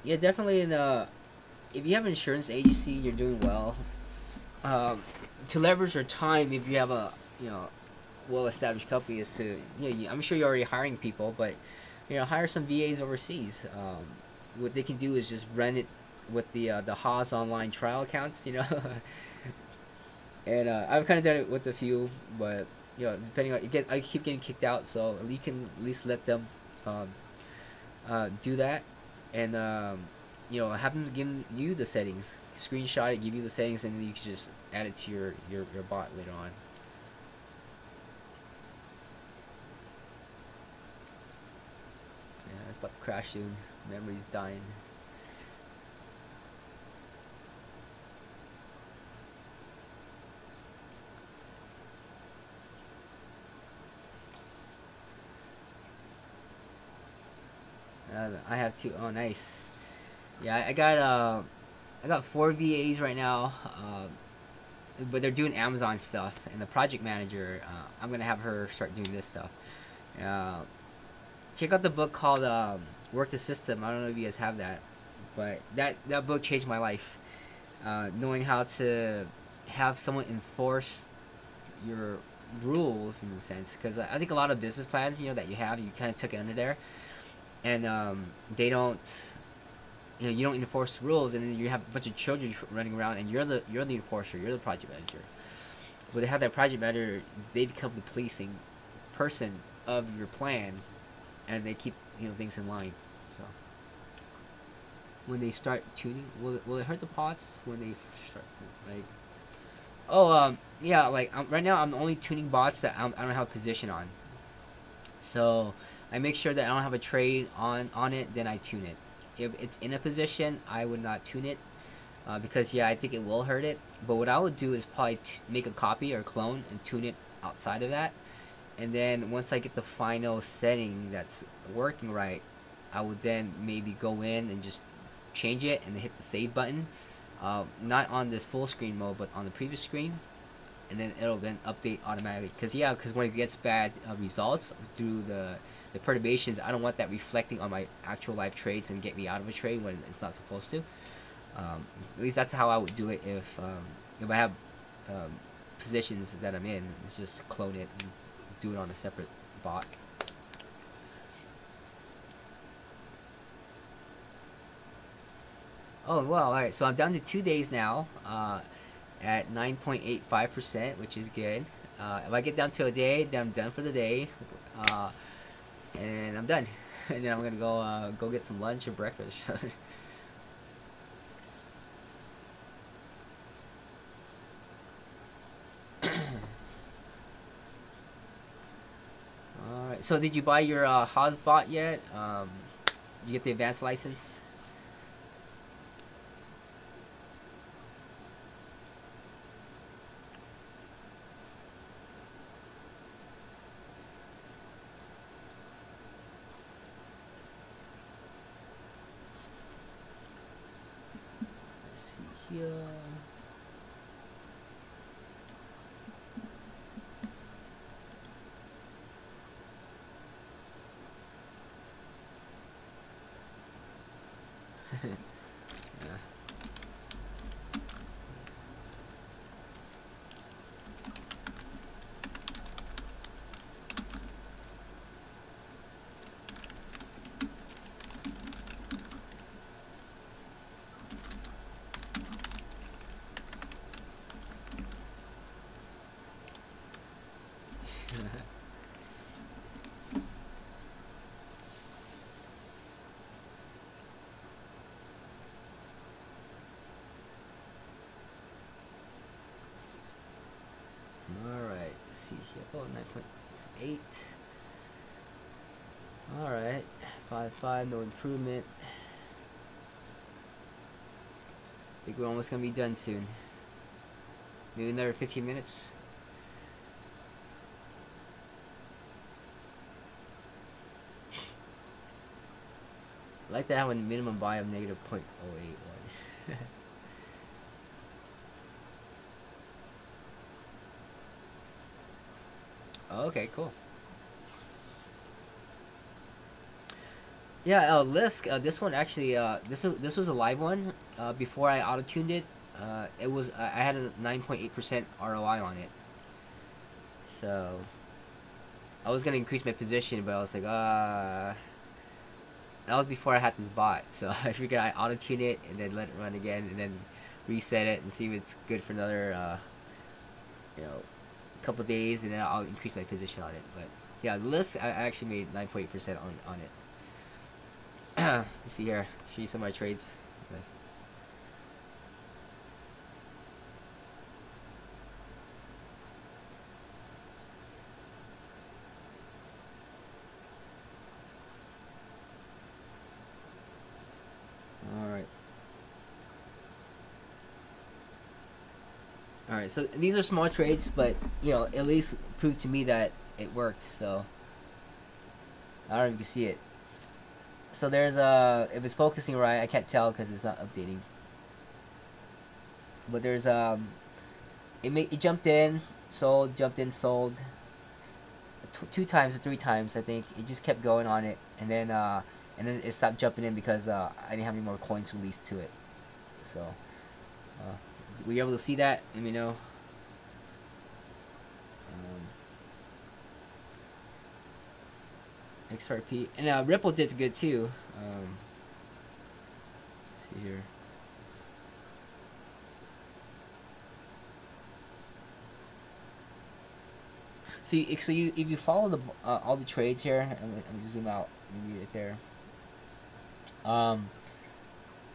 Yeah, definitely. If you have an insurance agency, you're doing well. To leverage your time, if you have a well-established company, is to I'm sure you're already hiring people, but hire some VAs overseas. What they can do is just run it with the HAAS online trial accounts, and I've kind of done it with a few, but depending on I keep getting kicked out, so you can at least let them um, do that, and have them give you the settings, screenshot it, give you the settings, and then you can just add it to your bot later on. Yeah, it's about to crash soon. Memory's dying. I have two. Oh, nice. Yeah, I got 4 VAs right now, but they're doing Amazon stuff, and the project manager, I'm gonna have her start doing this stuff. Uh, Check out the book called "Work the System." I don't know if you guys have that, but that book changed my life. Knowing how to have someone enforce your rules in a sense, because I think a lot of business plans, that you have, you kind of took it under there, and they don't. You don't enforce rules, and then you have a bunch of children running around, and you're the enforcer, you're the project manager. But they have that project manager, they become the policing person of your plan, and they keep things in line. So when they start tuning, will it hurt the pots when they start like? Oh, yeah, like right now I'm only tuning bots that I don't have a position on. So I make sure that I don't have a trade on it, then I tune it. If it's in a position, I would not tune it, because I think it will hurt it. But what I would do is probably make a copy or clone and tune it outside of that, and then once I get the final setting that's working right, I would then maybe go in and just change it and hit the save button, not on this full screen mode, but on the previous screen, and then it'll then update automatically. Because when it gets bad results through the perturbations, I don't want that reflecting on my actual live trades and get me out of a trade when it's not supposed to. At least that's how I would do it if I have positions that I'm in. It's just clone it and do it on a separate bot. Oh well, all right. So I'm down to 2 days now, at 9.85%, which is good. If I get down to a day, then I'm done for the day, uh, and I'm done. And then I'm gonna go get some lunch or breakfast. All right. So did you buy your HAAS bot yet? You get the advanced license? Let's see here. Yeah. Alright, let's see here. Oh, 9.8. Alright, 5.5, no improvement. I think we're almost gonna be done soon. Maybe another 15 minutes. I like to have a minimum buy of negative 0.081. Okay, cool. Yeah, LISK. This one actually, this was a live one. Before I auto tuned it, it was I had a 9.8% ROI on it. So I was gonna increase my position, but I was like, that was before I had this bot. So I figured I auto tune it and then let it run again, and then reset it and see if it's good for another, you know, couple days, and then I'll increase my position on it. But yeah, the list I actually made 9.8% on it. Let's see here. Show you some of my trades. Okay. All right. All right. So these are small trades, but you know, at least proved to me that it worked. So I don't know if you can see it. So there's if it's focusing right, I can't tell because it's not updating. But there's it jumped in, sold, jumped in, sold, two times or three times I think. It just kept going on it, and then it stopped jumping in because I didn't have any more coins released to it. So were you able to see that? Let me know. XRP and Ripple did good too. See here. So if you follow the all the trades here, I'm zoom out maybe right there. Um,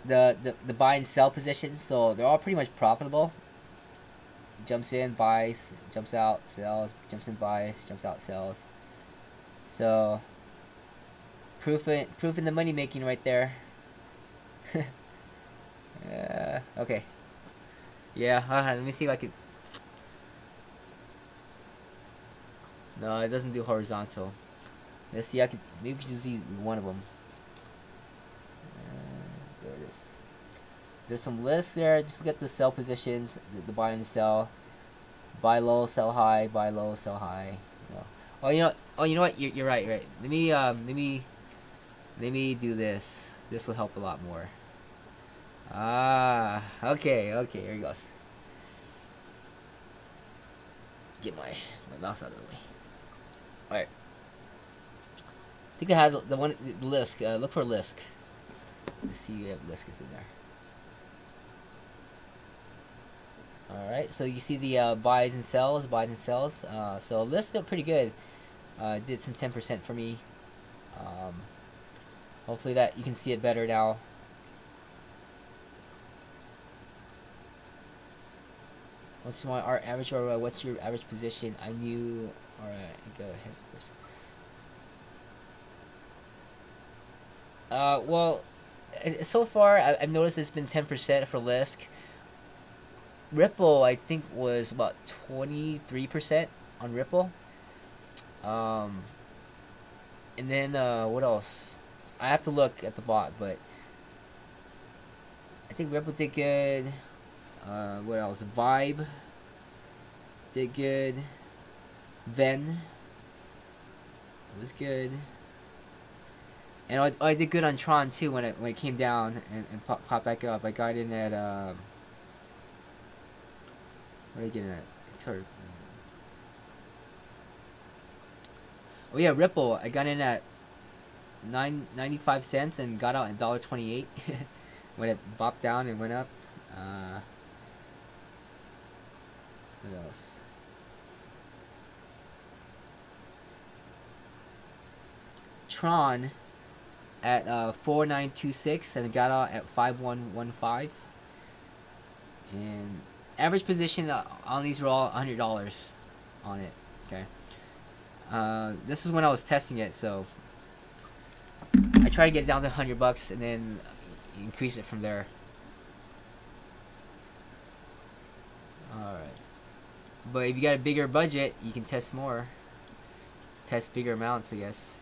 the buy and sell positions, so they're all pretty much profitable. Jumps in, buys, jumps out, sells, jumps in, buys, jumps out, sells. So proof in the money making right there. Okay. Yeah, let me see if I could. No, it doesn't do horizontal. Let's see. I could maybe we could just see one of them. There it is. There's some lists there. Just look at the sell positions, the buy and sell. Buy low, sell high. Buy low, sell high. No. Oh, you know. Oh, you know what? You're right. Right. Let me do this. This will help a lot more. Ah. Okay. Okay. Here he goes. Get my mouse out of the way. All right. I think I have the one the LISK. Look for LISK. Let's see if LISK is in there. Alright, so you see the buys and sells. So LISK did pretty good. Did some 10% for me. Hopefully that you can see it better now. What's our average, or what's your average position? I knew. Alright, go ahead first. Well, so far I've noticed it's been 10% for LISK. Ripple, I think, was about 23% on Ripple. Um, and then what else? I have to look at the bot, but I think Ripple did good. What else? Vibe did good. Ven was good. And I did good on Tron too when it came down and popped back up. I got in at what are you getting at? Sorry. Oh yeah, Ripple. I got in at 95 cents and got out at $1.28 when it bopped down and went up. What else? Tron at 4926 and it got out at 5115. And average position on these were all $100 on it. Okay. This is when I was testing it, so I tried to get it down to $100 and then increase it from there. Alright. But if you got a bigger budget, you can test more. Test bigger amounts, I guess.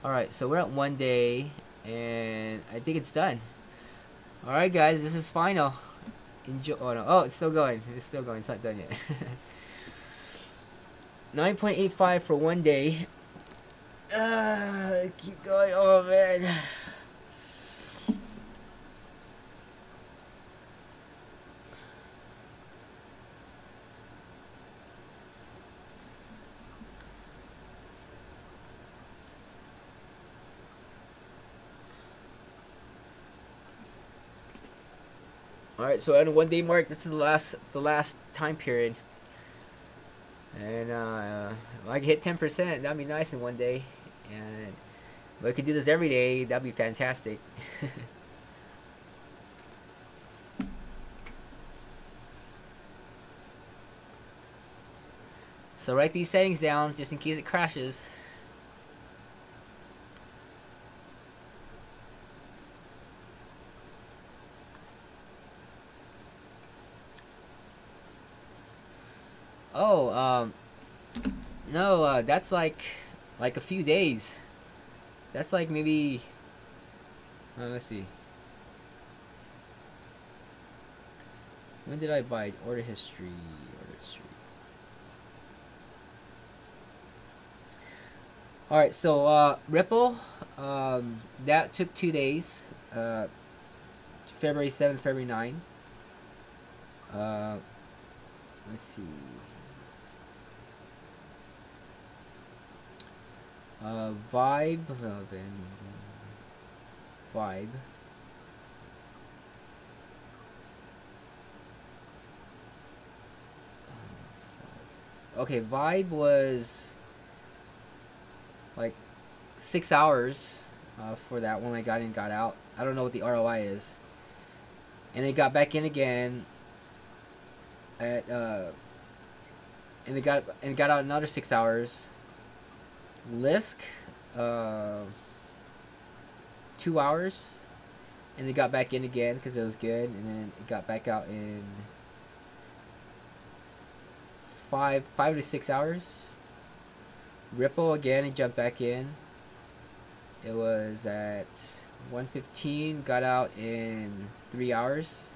Alright, so we're at 1 day, and I think it's done. Alright guys, this is final. Enjoy. Oh no, oh, it's still going. It's still going. It's not done yet. 9.85 for one day. Keep going. Oh man. All right, so at a 1 day mark, this is the last time period, and if I can hit 10%, that'd be nice in 1 day, and if I could do this every day, that'd be fantastic. So write these settings down just in case it crashes. Oh, no, that's like a few days. That's like maybe, let's see. When did I buy it? Order history. Order history. All right, so Ripple, that took 2 days. February 7th, February 9th. Let's see. Vibe. Vibe. Okay, Vibe was like 6 hours for that one. I got in, got out. I don't know what the ROI is. And they got back in again at and it got out another 6 hours. LISK 2 hours, and it got back in again because it was good, and then it got back out in 5 to 6 hours. Ripple again, it jumped back in. It was at 1:15, got out in 3 hours.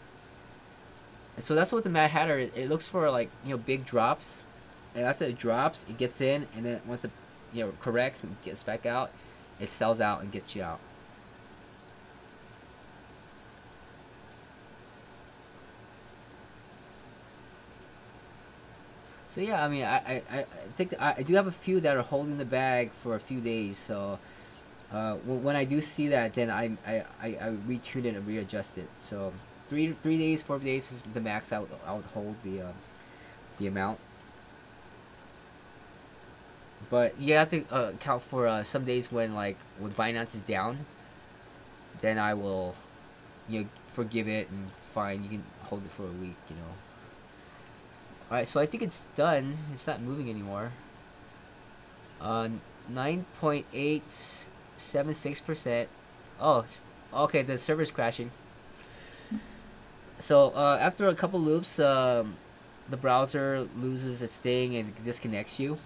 And so that's what the Mad Hatter is. It looks for, like, big drops, and that's it drops, it gets in, and then once it corrects and gets back out, it sells out and gets you out. So yeah, I mean, I think I do have a few that are holding the bag for a few days. So when I do see that, then I retune it and readjust it. So 3 days, 4 days is the max I would hold the amount. But you have to account for some days when Binance is down, then I will forgive it and fine, you can hold it for a week. Alright, so I think it's done. It's not moving anymore. 9.876%. Oh, okay, the server's crashing. So after a couple loops, the browser loses its thing and disconnects you.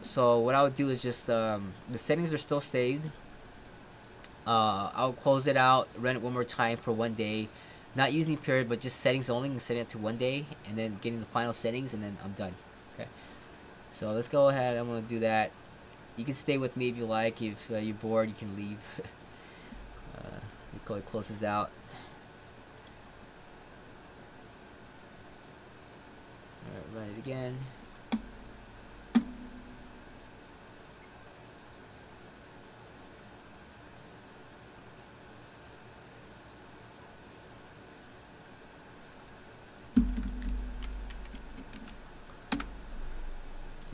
So what I would do is just the settings are still saved. I'll close it out, run it one more time for 1 day, not using period, but just settings only, and setting it to 1 day, and then getting the final settings, and then I'm done. Okay. So let's go ahead. I'm gonna do that. You can stay with me if you like. If you're bored, you can leave. It closes out. Alright, run it again.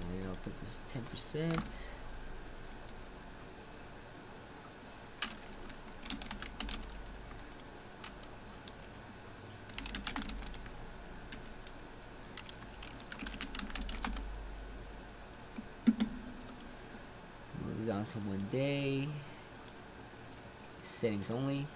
And I'll put this 10%. Down to 1 day. Settings only.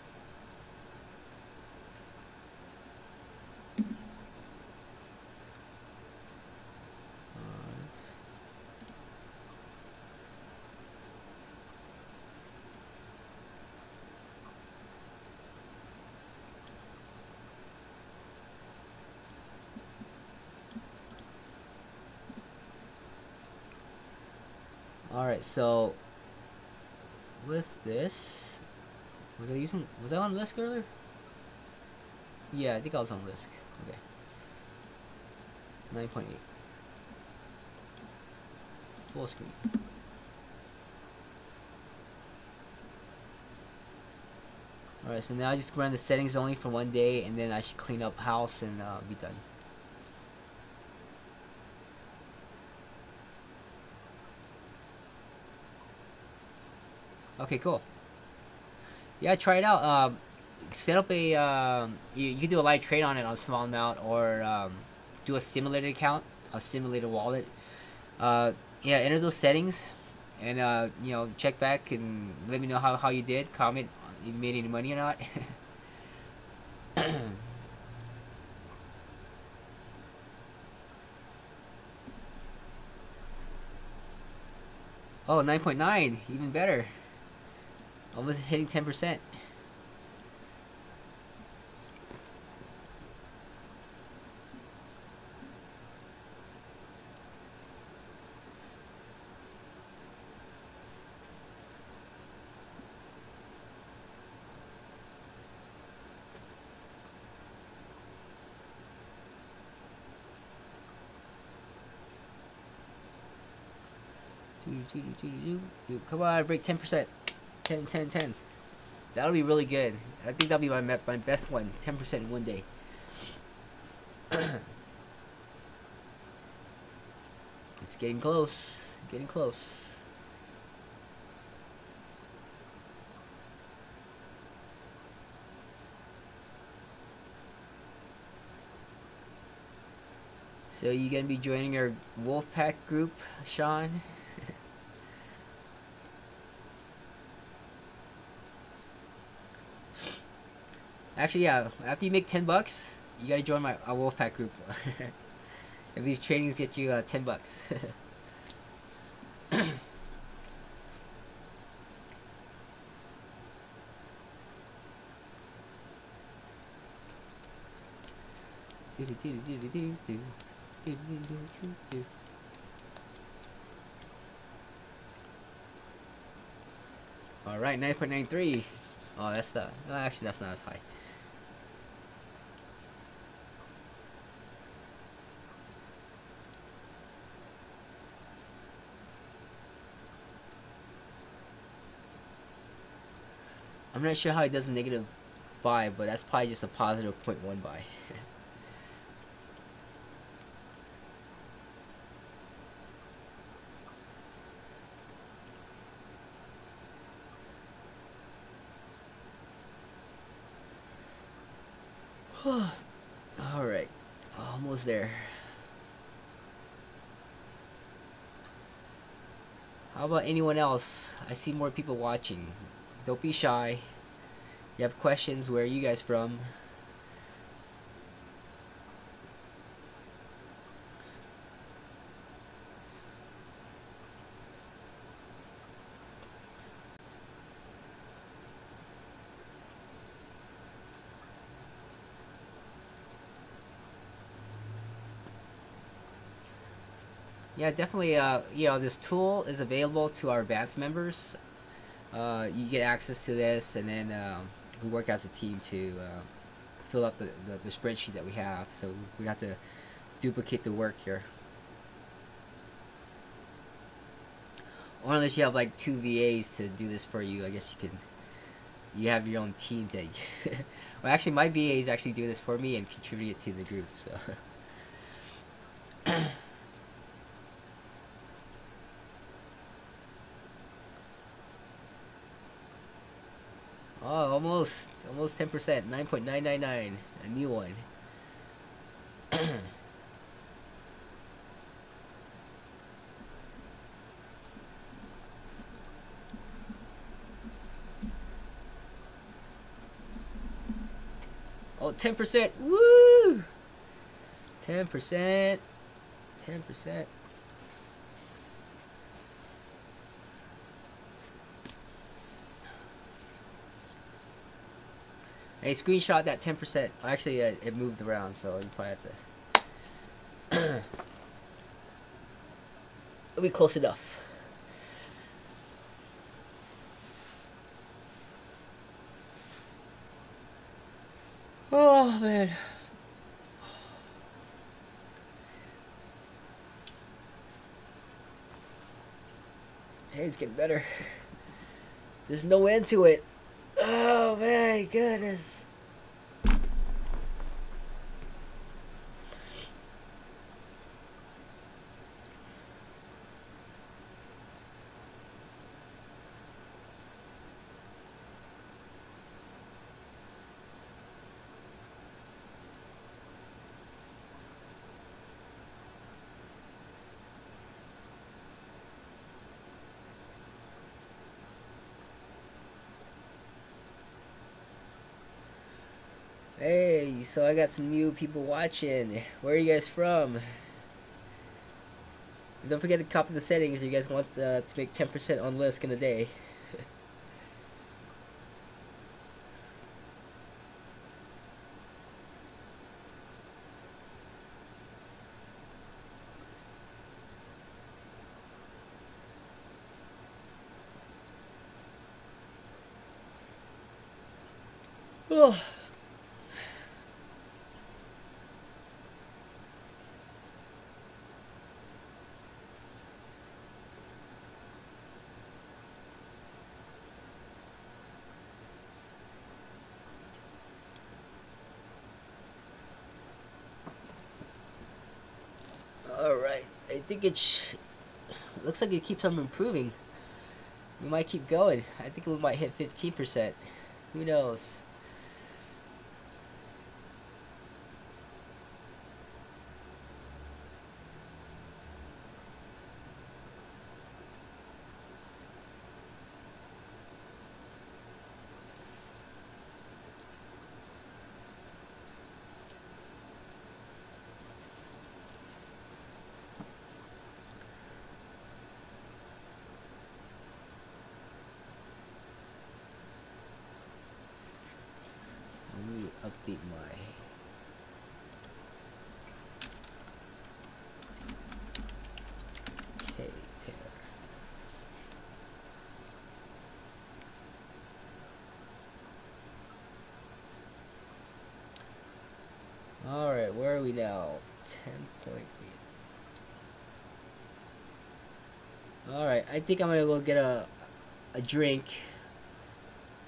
Alright, so with this, was I on LISK earlier? Yeah, I think I was on LISK. Okay. 9.8. Full screen. Alright, so now I just run the settings only for one day, and then I should clean up HAAS and be done. Okay, cool. Yeah, try it out. Set up a you can do a live trade on it on a small amount, or do a simulated account, a simulated wallet. Yeah, enter those settings, and you know, check back and let me know how you did. Comment if you made any money or not. Oh, 9.9, even better. Almost hitting 10%. Come on, break 10%. 10, 10, 10. That'll be really good. I think that'll be my best one. 10% in one day. It's getting close. Getting close. So you gonna be joining our Wolfpack group, Sean? Actually, yeah. After you make $10, you gotta join my Wolfpack group. If these trainings get you $10. All right, 9.93. Oh, that's the. No, actually, that's not as high. I'm not sure how it does negative buy, but that's probably just a positive 0.1 buy. Alright, almost there. How about anyone else? I see more people watching. Don't be shy. You have questions, where are you guys from? Yeah, definitely. You know, this tool is available to our advanced members. You get access to this, and then we work as a team to fill up the spreadsheet that we have. So we have to duplicate the work here. Or unless you have like 2 VAs to do this for you, I guess you can. You have your own team thing. Well, actually, my VAs actually do this for me and contribute it to the group. So. Oh, almost 10%, 9.999, a new one. Oh, 10%, woo! 10%, 10%. Hey, screenshot that 10%. Actually, it moved around, so you probably have to. It'll be close enough. Oh man. Hey, it's getting better. There's no end to it. Oh my goodness. Hey, so I got some new people watching. Where are you guys from? And don't forget to copy the settings if you guys want to make 10% on LISK in a day. Oh. Alright, I think it looks like it keeps on improving. We might keep going. I think we might hit 15%. Who knows? Let me update my... Okay, pair. Alright, where are we now? 10.8. Alright, I think I'm gonna go get a drink,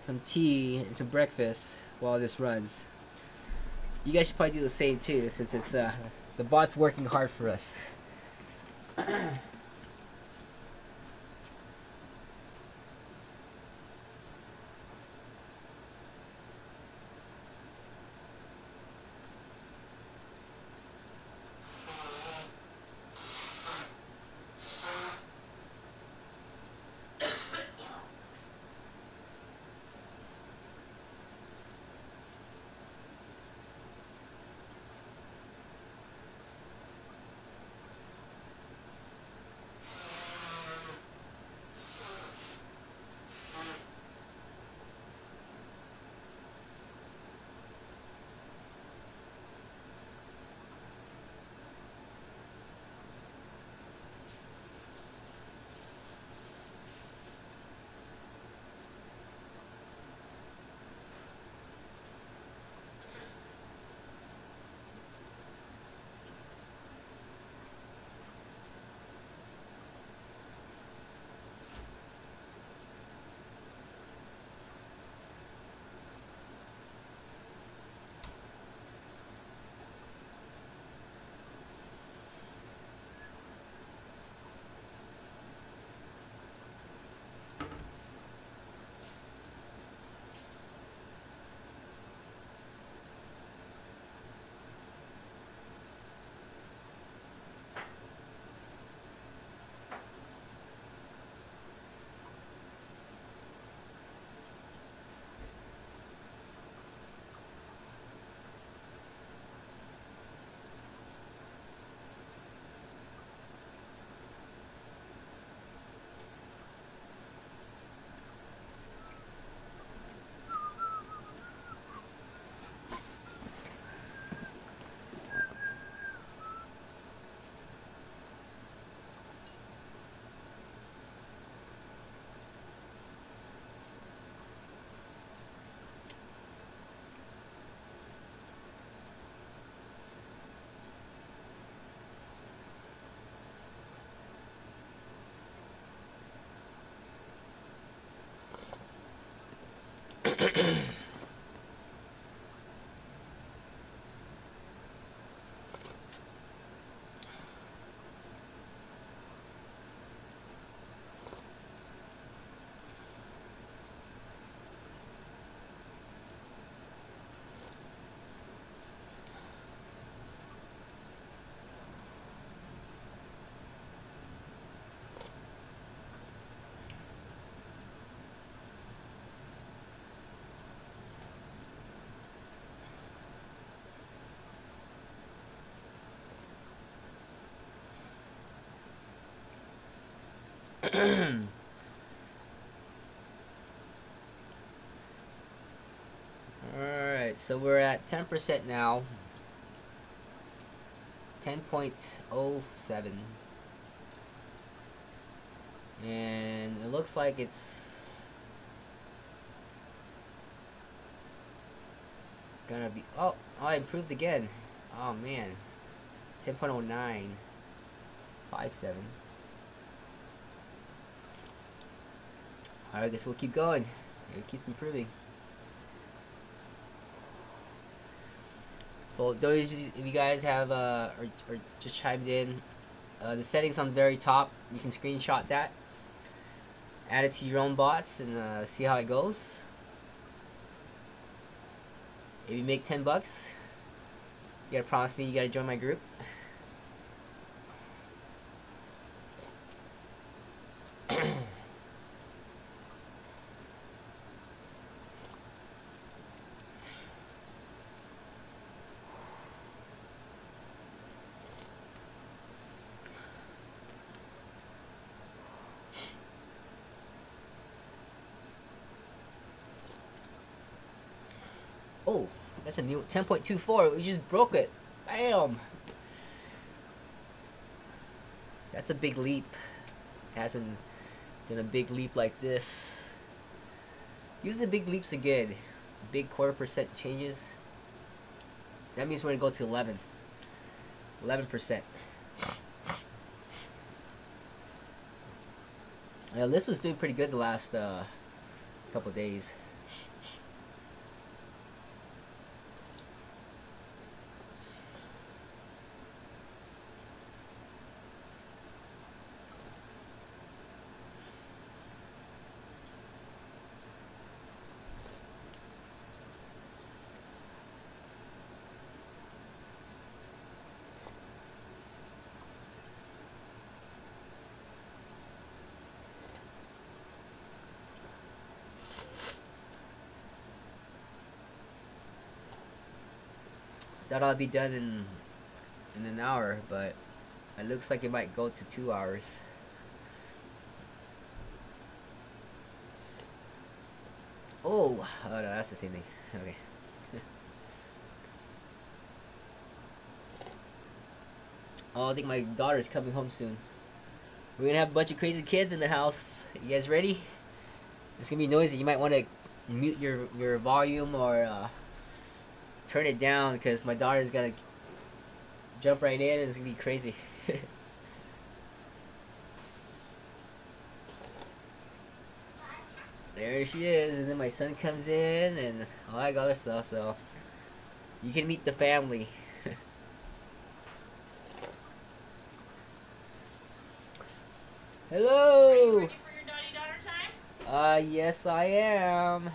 some tea, and some breakfast while this runs. You guys should probably do the same too, since it's the bot's working hard for us. Alright, so we're at 10% now. 10.07. And it looks like it's gonna be, oh, I improved again. Oh man. 10.09. 57. Alright, I guess we'll keep going. It keeps improving. Well, those of you guys have or just chimed in, the settings on the very top, you can screenshot that, add it to your own bots, and see how it goes. If you make 10 bucks, you gotta promise me you gotta join my group. Oh, that's a new 10.24. We just broke it. Bam! That's a big leap. It hasn't done a big leap like this. Usually the big leaps are good. Big 1/4% changes. That means we're gonna go to 11. 11%. Now this was doing pretty good the last couple of days. Thought I'll be done in an hour, but it looks like it might go to 2 hours. Oh no, that's the same thing. Okay. Oh, I think my daughter's coming home soon. We're gonna have a bunch of crazy kids in the house. You guys ready? It's gonna be noisy. You might want to mute your volume or turn it down, because my daughter's gonna jump right in and it's gonna be crazy. There she is, and then my son comes in and all that other stuff, so you can meet the family. Hello! Are you ready for your daddy-daughter time? Yes I am.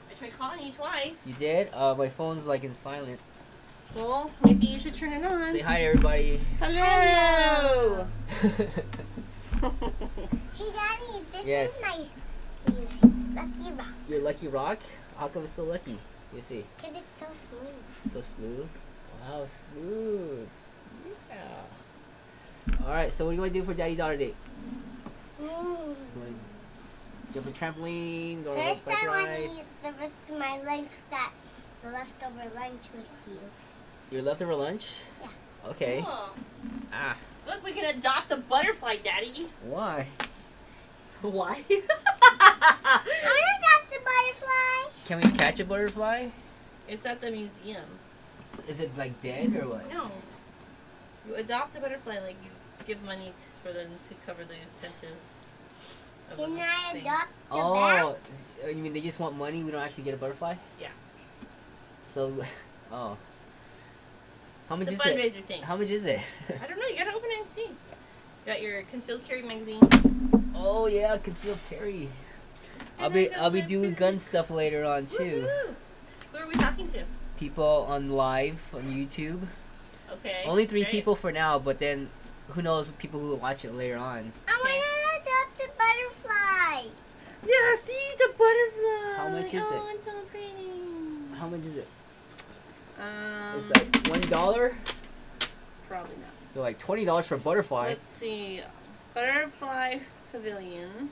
I tried calling you twice. You did? My phone's like in silent. Well, maybe you should turn it on. Say hi to everybody. Hello! Hey Daddy, this Yes. is my lucky rock. Your lucky rock? How come it's so lucky? You see. Because it's so smooth. So smooth. Wow, smooth. Yeah. Alright, so what do you want to do for daddy-daughter date? You wanna jump a trampoline, go on a First bike I want to ride? eat the rest of my lunch, the leftover lunch with you. Your leftover lunch? Yeah. Okay. Cool. Ah, Look, we can adopt a butterfly, Daddy. why? Why? I want to adopt the butterfly. Can we catch a butterfly? It's at the museum. Is it like dead or what? No. You adopt a butterfly, like you give money for them to cover the expenses. of the Can I thing. adopt the bat? Oh, you mean they just want money? We don't actually get a butterfly? Yeah. So, oh. How much It's is a fundraiser thing. How much is it? I don't know. You gotta open it and see. You got your concealed carry magazine. Oh yeah, concealed carry. I'll be doing gun stuff later on too. Woohoo! Who are we talking to? People on live on YouTube. Okay. Only 3 great. people for now, but then who knows people who will watch it later on. I want to adopt the butterfly. Yeah, see the butterfly. How much is it? Oh, it's so pretty. How much is it? It's It's like $1. probably not. They're like $20 for a butterfly. Let's see. Butterfly Pavilion.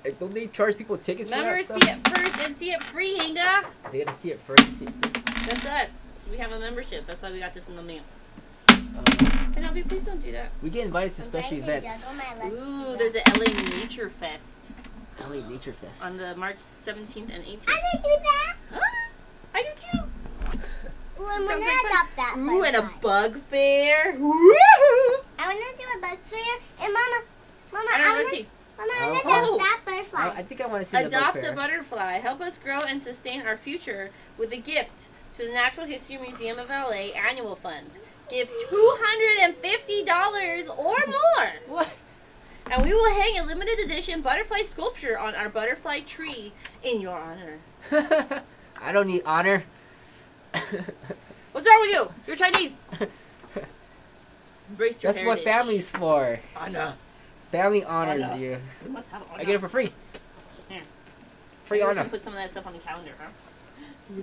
Hey, don't they charge people tickets Remember, for see that stuff? it first and see it free, Hinga. They gotta see it first. To see it free. That's us. We have a membership. That's why we got this in the mail. Uh, Can I be? Please don't do that. we get invited to I'm special trying to events. juggle my left Ooh, foot. there's a LA Nature Fest LA Nature Fest. on the March 17th and 18th. I can do that. Ah, I do too. Ooh, I'm Sounds gonna like fun. adopt that Ooh, and a butterfly. bug fair. Woo! I wanna do a bug fair. And Mama, I don't know. Let's wanna, see. Mama, I Oh, wanna oh. adopt that butterfly. I think I want to see the Adopt bug a fair. butterfly. Help us grow and sustain our future with a gift to the Natural History Museum of LA Annual Fund. Give $250 or more. What? And we will hang a limited edition butterfly sculpture on our butterfly tree in your honor. I don't need honor. What's wrong with you? You're Chinese. Embrace your That's what heritage. family's for. Honor. Family honors Honor. you. You must have honor. I get it for free. Here. Free Maybe we honor. can put some of that stuff on the calendar, huh?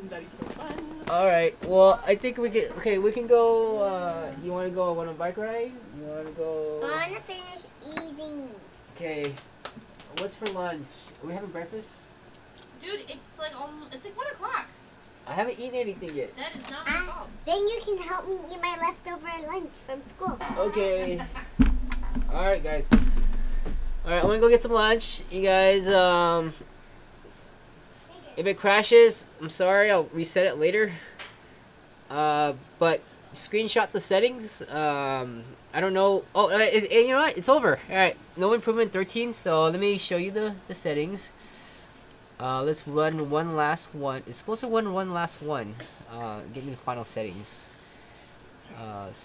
That'd be so fun. All right. Well, I think we can. Okay, we can go. You want to go on a bike ride? You want to go? I wanna finish eating. Okay. What's for lunch? Are we having breakfast? Dude, it's like 1 o'clock. I haven't eaten anything yet. That is not my fault. Then you can help me eat my leftover lunch from school. Okay. All right, guys. All right, I'm gonna go get some lunch. You guys, if it crashes, I'm sorry. I'll reset it later. But screenshot the settings. I don't know. Oh, and you know what? It's over. All right, no improvement 13. So let me show you the settings. Let's run one last one. It's supposed to run one last one. Give me the final settings. Let's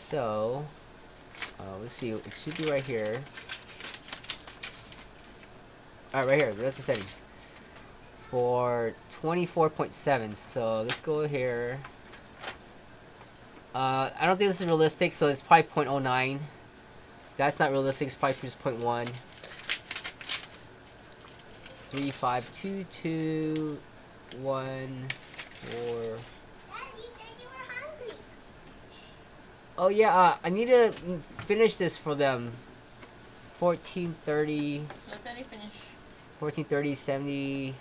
see. It should be right here. Alright, right here. That's the settings. For 24.7. So let's go here. I don't think this is realistic, so it's probably 0.09. That's not realistic. It's probably just 0.1. 3, 5, 2, 2, 1, 4. Dad, you said you were hungry. Oh yeah, I need to finish this for them. 1430, Let Daddy finish. 1430, 70.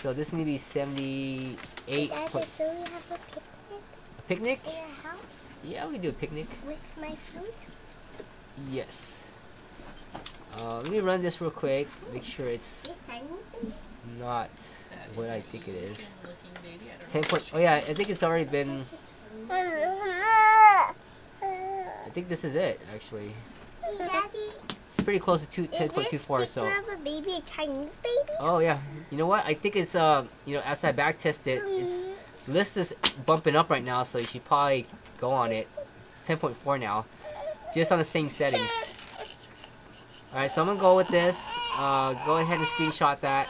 So this need to be 78. Dad, so we have a A picnic? in our house Yeah, we can do a picnic. with my food. Yes. Let me run this real quick. Make sure it's This tiny thing. not That what is I an think it is. Asian-looking baby. I don't 10 know point. what Oh yeah, I think it's already been. Hey, I think this is it actually. Daddy, It's pretty close to is this 10.24. So. picture of a baby a Chinese baby? Oh yeah. You know what? I think it's as I back test it, its list is bumping up right now, so you should probably go on it. It's 10.4 now, just on the same settings. All right, so I'm gonna go with this. Go ahead and screenshot that,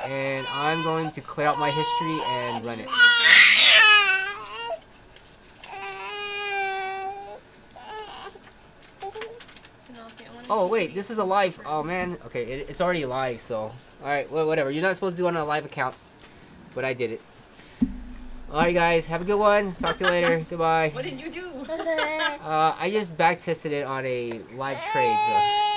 and I'm going to clear out my history and run it. Oh wait, this is a live. Oh man. Okay, it's already live. So, all right, well, whatever. You're not supposed to do it on a live account, but I did it. All right, guys, have a good one. Talk to you later. Goodbye. What did you do? I just back tested it on a live trade. So.